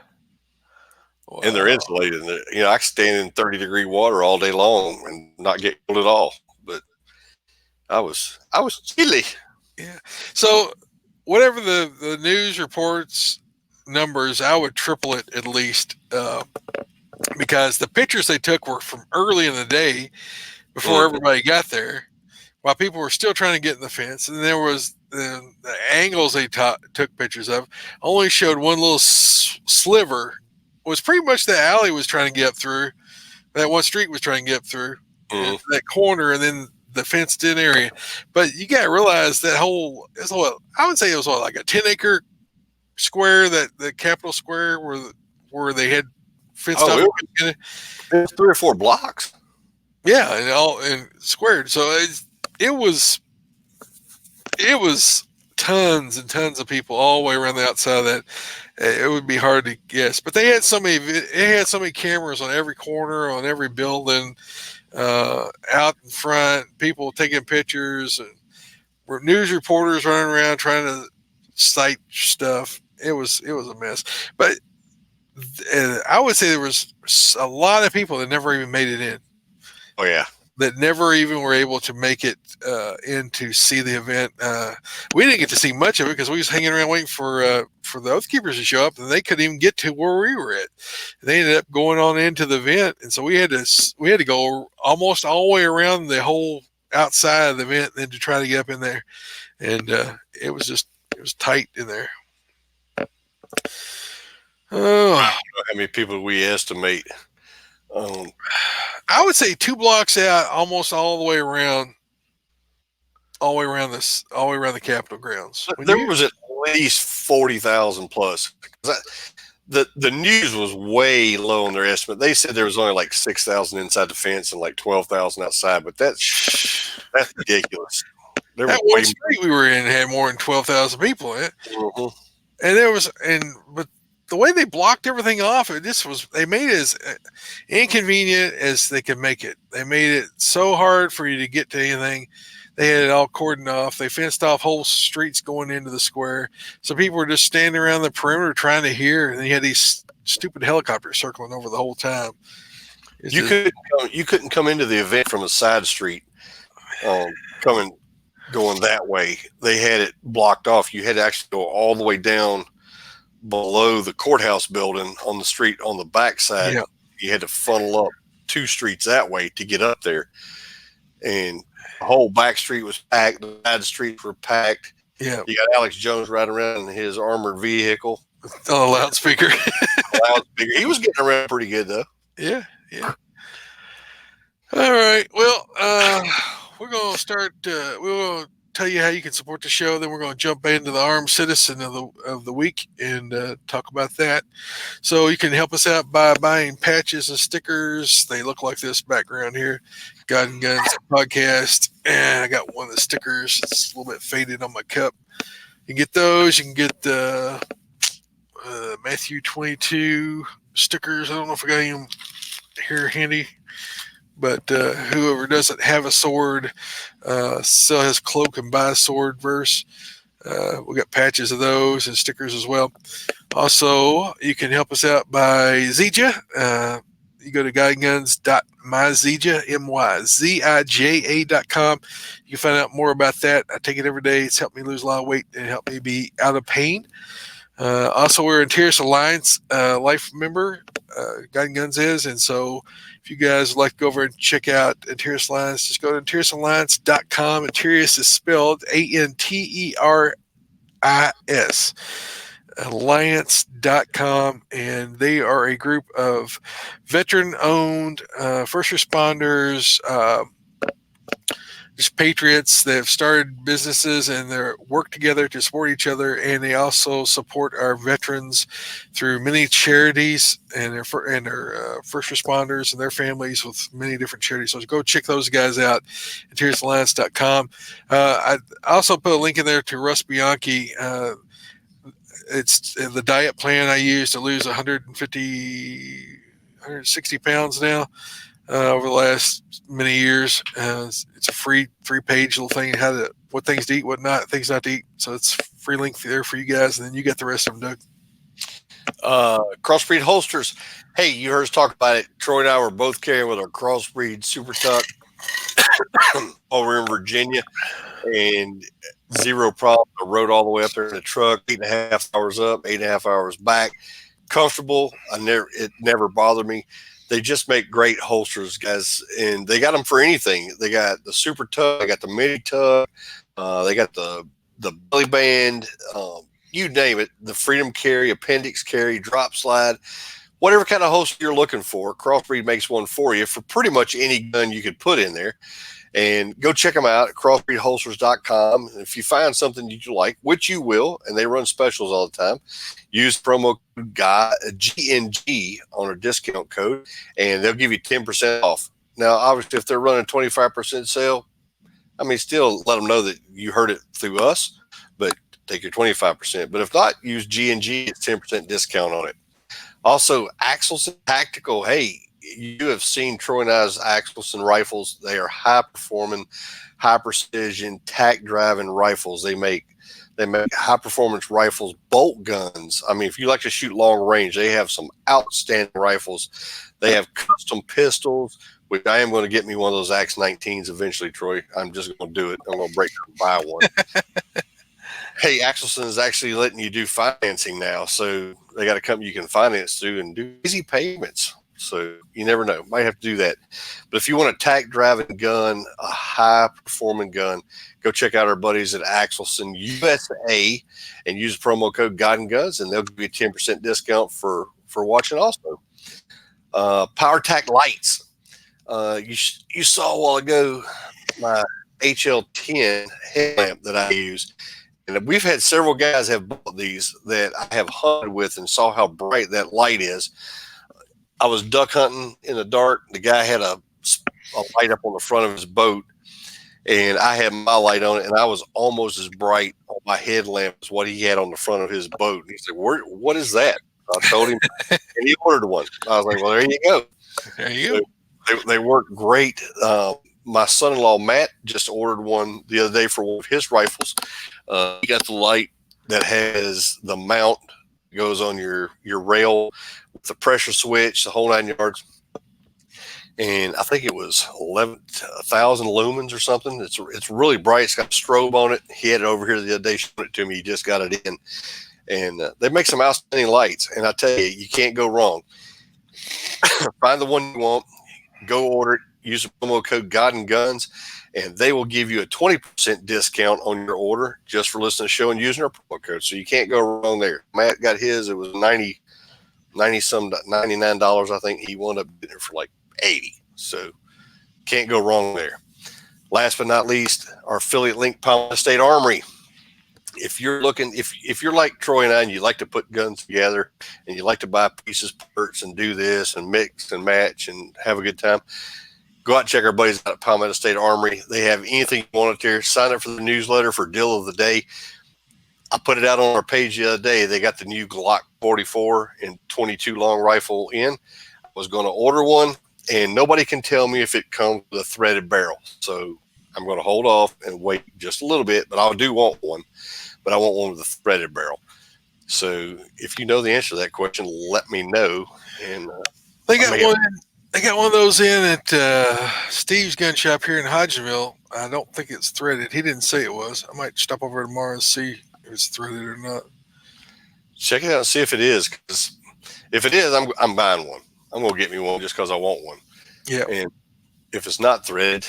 Wow. And they're insulated. I can stand in 30-degree water all day long and not get cold at all. But I was chilly. Yeah. So whatever the news reports numbers, I would triple it at least, because the pictures they took were from early in the day before everybody got there, while people were still trying to get in the fence. And there was the angles they took pictures of only showed one little sliver. It was pretty much the alley was trying to get up through. That one street was trying to get up through that corner, and then the fenced in area. But you got to realize that I would say it was like a 10-acre square, that the Capitol Square where they had fenced off. It was 3 or 4 blocks. Yeah, and squared. So it was tons and tons of people all the way around the outside of that. It would be hard to guess, but they had so many cameras on every corner, on every building, out in front, people taking pictures, and news reporters running around trying to cite stuff. It was a mess, but I would say there was a lot of people that never even made it in. Oh yeah, that never even were able to make it in to see the event. We didn't get to see much of it because we was hanging around waiting for the Oath Keepers to show up, and they couldn't even get to where we were at. They ended up going on into the event, and so we had to go almost all the way around the whole outside of the event, then to try to get up in there, and it was tight in there. Oh, I don't know how many people we estimate. I would say 2 blocks out, almost all the way around the Capitol grounds. There was at least 40,000 plus. The news was way low on their estimate. They said there was only like 6,000 inside the fence and like 12,000 outside, but that's ridiculous. That one street we were in had more than 12,000 people in it, and but the way they blocked everything off, they made it as inconvenient as they could make it. They made it so hard for you to get to anything. They had it all cordoned off. They fenced off whole streets going into the square. So people were just standing around the perimeter trying to hear, and you had these stupid helicopters circling over the whole time. You couldn't come into the event from a side street, going that way. They had it blocked off. You had to actually go all the way down below the courthouse building on the street on the backside. Yeah. You had to funnel up 2 streets that way to get up there, and the whole back street was packed. The side streets were packed. Yeah, you got Alex Jones riding around in his armored vehicle on a loudspeaker. He was getting around pretty good though. Yeah. All right. Well, we're gonna start. We'll tell you how you can support the show. Then we're going to jump into the Armed Citizen of the week and talk about that. So you can help us out by buying patches and stickers. They look like this background here. God and Guns podcast. And I got one of the stickers. It's a little bit faded on my cup. You can get those. You can get the Matthew 22 stickers. I don't know if I got any here handy. But whoever doesn't have a sword, sell his cloak and buy a sword verse. We got patches of those and stickers as well. Also, you can help us out by Zija. You go to guideguns.myzija, myzija.com. You can find out more about that. I take it every day. It's helped me lose a lot of weight and helped me be out of pain. Also, we're in Terrace Alliance Life member. Guiding Guns is, and so if you guys would like to go over and check out Antares Alliance, just go to AntaresAlliance.com. Antares is spelled Anteris. Alliance.com, and they are a group of veteran-owned first responders, just patriots that have started businesses and they work together to support each other, and they also support our veterans through many charities and their first responders and their families with many different charities. So go check those guys out at TearsAlliance.com. I also put a link in there to Russ Bianchi. It's the diet plan I use to lose 160 pounds now. Over the last many years, it's a free 3-page little thing, what things to eat, what not, things not to eat. So it's a free link there for you guys, and then you get the rest of them, Doug. Crossbreed holsters. Hey, you heard us talk about it. Troy and I were both carrying with our Crossbreed Super Tuck over in Virginia, and zero problem. I rode all the way up there in the truck, 8.5 hours up, 8.5 hours back, comfortable. It never bothered me. They just make great holsters, guys, and they got them for anything. They got the Super Tug, they got the Mini Tug, they got the belly band, you name it, the Freedom Carry, Appendix Carry, Drop Slide, whatever kind of holster you're looking for. Crossbreed makes one for you for pretty much any gun you could put in there. And go check them out at crossbreedholsters.com. If you find something that you like, which you will, and they run specials all the time, use promo code GNG on a discount code, and they'll give you 10% off. Now, obviously, if they're running 25% sale, I mean, still let them know that you heard it through us, but take your 25%. But if not, use GNG, it's 10% discount on it. Also, Axelson Tactical. Hey, you have seen Troy and I's Axelson rifles. They are high performing, high precision, tack driving rifles. They make high performance rifles, bolt guns. I mean, if you like to shoot long range, they have some outstanding rifles. They have custom pistols, which I am going to get me one of those Axe 19s eventually, Troy. I'm just going to do it. I'm going to break and buy one. Hey, Axelson is actually letting you do financing now. So they got a company you can finance through and do easy payments. So you never know. Might have to do that. But if you want a tack driving gun, a high performing gun, go check out our buddies at Axelson USA and use the promo code God and Guns, and they'll give you a 10% discount for watching also. PowerTac lights. You saw a while ago my HL10 headlamp that I use. And we've had several guys have bought these that I have hunted with and saw how bright that light is. I was duck hunting in the dark. The guy had a light up on the front of his boat, and I had my light on it, and I was almost as bright on my headlamp as what he had on the front of his boat. And he said, what is that? I told him, and he ordered one. I was like, well, there you go. There you go. They work great. My son-in-law, Matt, just ordered one the other day for one of his rifles. He got the light that has the mount, goes on your rail with the pressure switch, the whole 9 yards. And I think it was 11,000 lumens or something. It's really bright. It's got a strobe on it. He had it over here the other day, showing it to me. He just got it in. And they make some outstanding lights. And I tell you, you can't go wrong. Find the one you want, go order it, use the promo code God and Guns, and they will give you a 20% discount on your order just for listening to the show and using our promo code. So you can't go wrong there. Matt got his. It was $99, I think. He wound up getting it for like 80. So can't go wrong there. Last but not least, our affiliate link, Palmetto State Armory. If you're looking, if you're like Troy and I, and you like to put guns together and you like to buy pieces, parts, and do this and mix and match and have a good time, go out and check our buddies out at Palmetto State Armory. They have anything you want there. Sign up for the newsletter for Deal of the Day. I put it out on our page the other day. They got the new Glock 44 and 22 long rifle in. I was going to order one, and nobody can tell me if it comes with a threaded barrel. So I'm going to hold off and wait just a little bit, but I do want one. But I want one with a threaded barrel. So if you know the answer to that question, let me know. And They got one. They got one of those in at Steve's gun shop here in Hodgenville. I don't think it's threaded. He didn't say it was. I might stop over tomorrow and see if it's threaded or not. Check it out and see if it is. Because if it is, I'm buying one. I'm going to get me one just because I want one. Yeah. And if it's not threaded,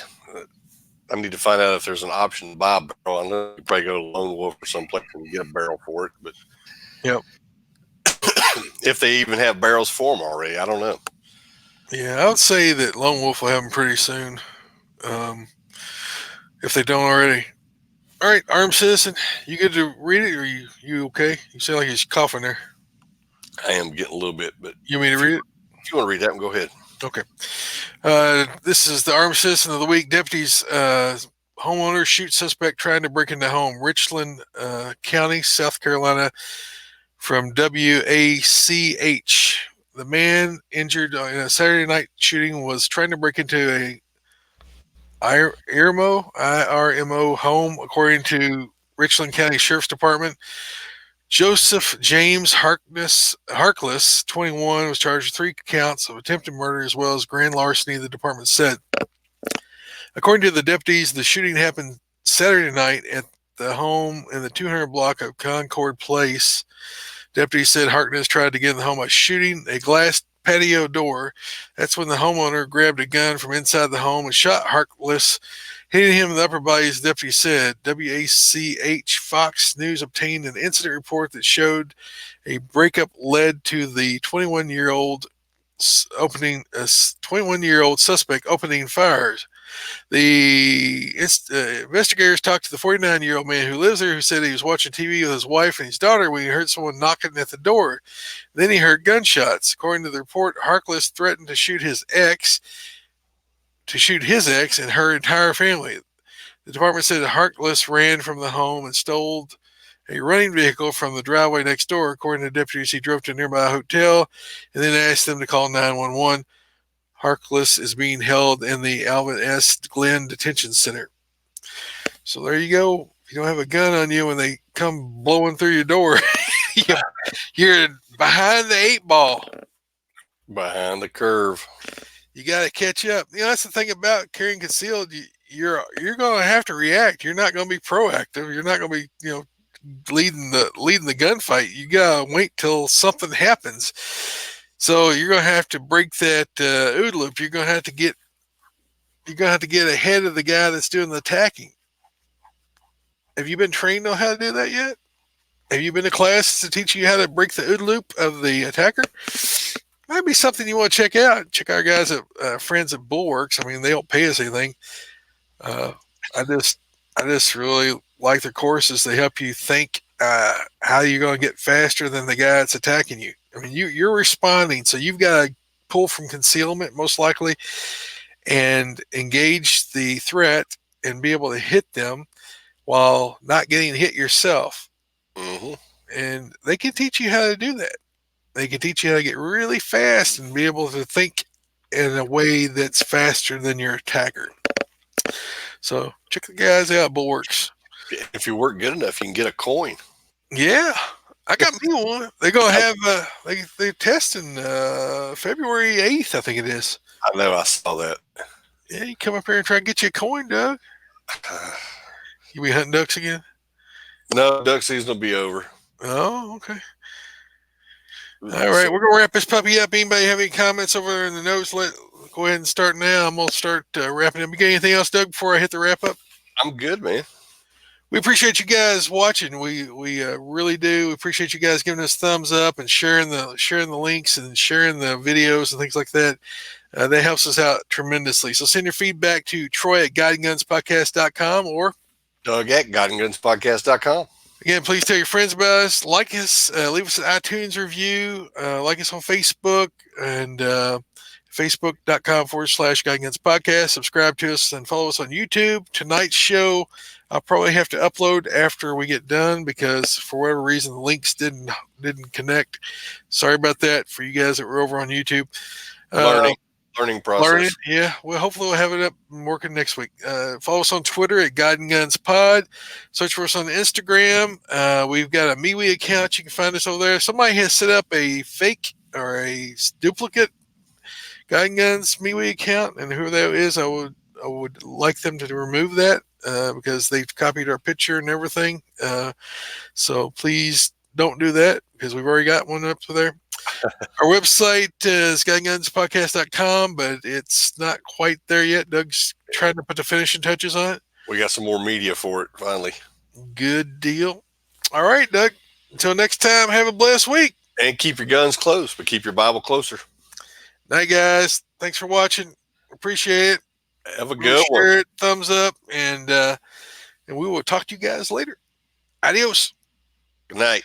I need to find out if there's an option to buy a barrel. I know you probably go to Lone Wolf or someplace and get a barrel for it. But yep. If they even have barrels for them already, I don't know. Yeah, I would say that Lone Wolf will have them pretty soon, if they don't already. All right, Armed Citizen, you good to read it, or you okay? You sound like he's coughing there. I am getting a little bit, but you want me to read it? If you want to read that one, go ahead. Okay. This is the Armed Citizen of the Week. Deputies, homeowner shoot suspect trying to break into home. Richland County, South Carolina, from WACH. The man injured in a Saturday night shooting was trying to break into a IRMO home, according to Richland County Sheriff's Department. Joseph James Harkless, 21, was charged with 3 counts of attempted murder as well as grand larceny, the department said. According to the deputies, the shooting happened Saturday night at the home in the 200 block of Concord Place. Deputies said Harkness tried to get in the home by shooting a glass patio door. That's when the homeowner grabbed a gun from inside the home and shot Harkless Hitting him in the upper body, as the deputy said. WACH Fox News obtained an incident report that showed a breakup led to the 21-year-old suspect opening fires. The investigators talked to the 49-year-old man who lives there, who said he was watching TV with his wife and his daughter when he heard someone knocking at the door. Then he heard gunshots. According to the report, Harkless threatened to shoot his ex and her entire family. The department said Harkless ran from the home and stole a running vehicle from the driveway next door. According to deputies, he drove to a nearby hotel and then asked them to call 911. Harkless is being held in the Alvin S. Glenn Detention Center. So there you go. If you don't have a gun on you when they come blowing through your door, you're behind the 8 ball. Behind the curve. You got to catch up. That's the thing about carrying concealed. You're going to have to react. You're not going to be proactive. You're not going to be, leading the gunfight. You got to wait till something happens. So you're going to have to break that OODA loop. You're going to have to get ahead of the guy that's doing the attacking. Have you been trained on how to do that yet? Have you been to class to teach you how to break the OODA loop of the attacker? Might be something you want to check out. Check our guys at friends at Bulwarks. I mean, they don't pay us anything. I just really like their courses. They help you think how you're going to get faster than the guy that's attacking you. I mean, you're responding, so you've got to pull from concealment, most likely, and engage the threat and be able to hit them while not getting hit yourself. Mm-hmm. And they can teach you how to do that. They can teach you how to get really fast and be able to think in a way that's faster than your attacker. So check the guys out, Bulwarks. If you work good enough, you can get a coin. Yeah, I got me one. They're gonna have they testing February 8th, I think it is. I know, I saw that. Yeah, you come up here and try to get you a coin, Doug. You be hunting ducks again? No, duck season will be over. Oh, okay. All right, we're gonna wrap this puppy up. Anybody have any comments over there in the notes? Go ahead and start now. I'm gonna start wrapping up. You got anything else, Doug, before I hit the wrap up? I'm good, man. We appreciate you guys watching. We really do. We appreciate you guys giving us thumbs up and sharing the links and sharing the videos and things like that. That helps us out tremendously. So send your feedback to Troy at guidinggunspodcast.com or Doug at guidinggunspodcast.com. Again, please tell your friends about us. Like us. Leave us an iTunes review. Like us on Facebook and facebook.com/guidinggunspodcast. Subscribe to us and follow us on YouTube. Tonight's show, I'll probably have to upload after we get done because for whatever reason the links didn't connect. Sorry about that for you guys that were over on YouTube. Learning process. Yeah. Well, hopefully we'll have it up and working next week. Follow us on Twitter at Guiding Guns Pod. Search for us on Instagram. We've got a MeWe account. You can find us over there. Somebody has set up a fake or a duplicate Guiding Guns MeWe account, and who that is, I would like them to remove that because they've copied our picture and everything. So please don't do that because we've already got one up there. Our website is guidinggunspodcast.com, but it's not quite there yet. Doug's trying to put the finishing touches on it. We got some more media for it, finally. Good deal. All right, Doug. Until next time, have a blessed week. And keep your guns close, but keep your Bible closer. Night, guys. Thanks for watching. Appreciate it. Have a good one. Share it, thumbs up, and we will talk to you guys later. Adios. Good night.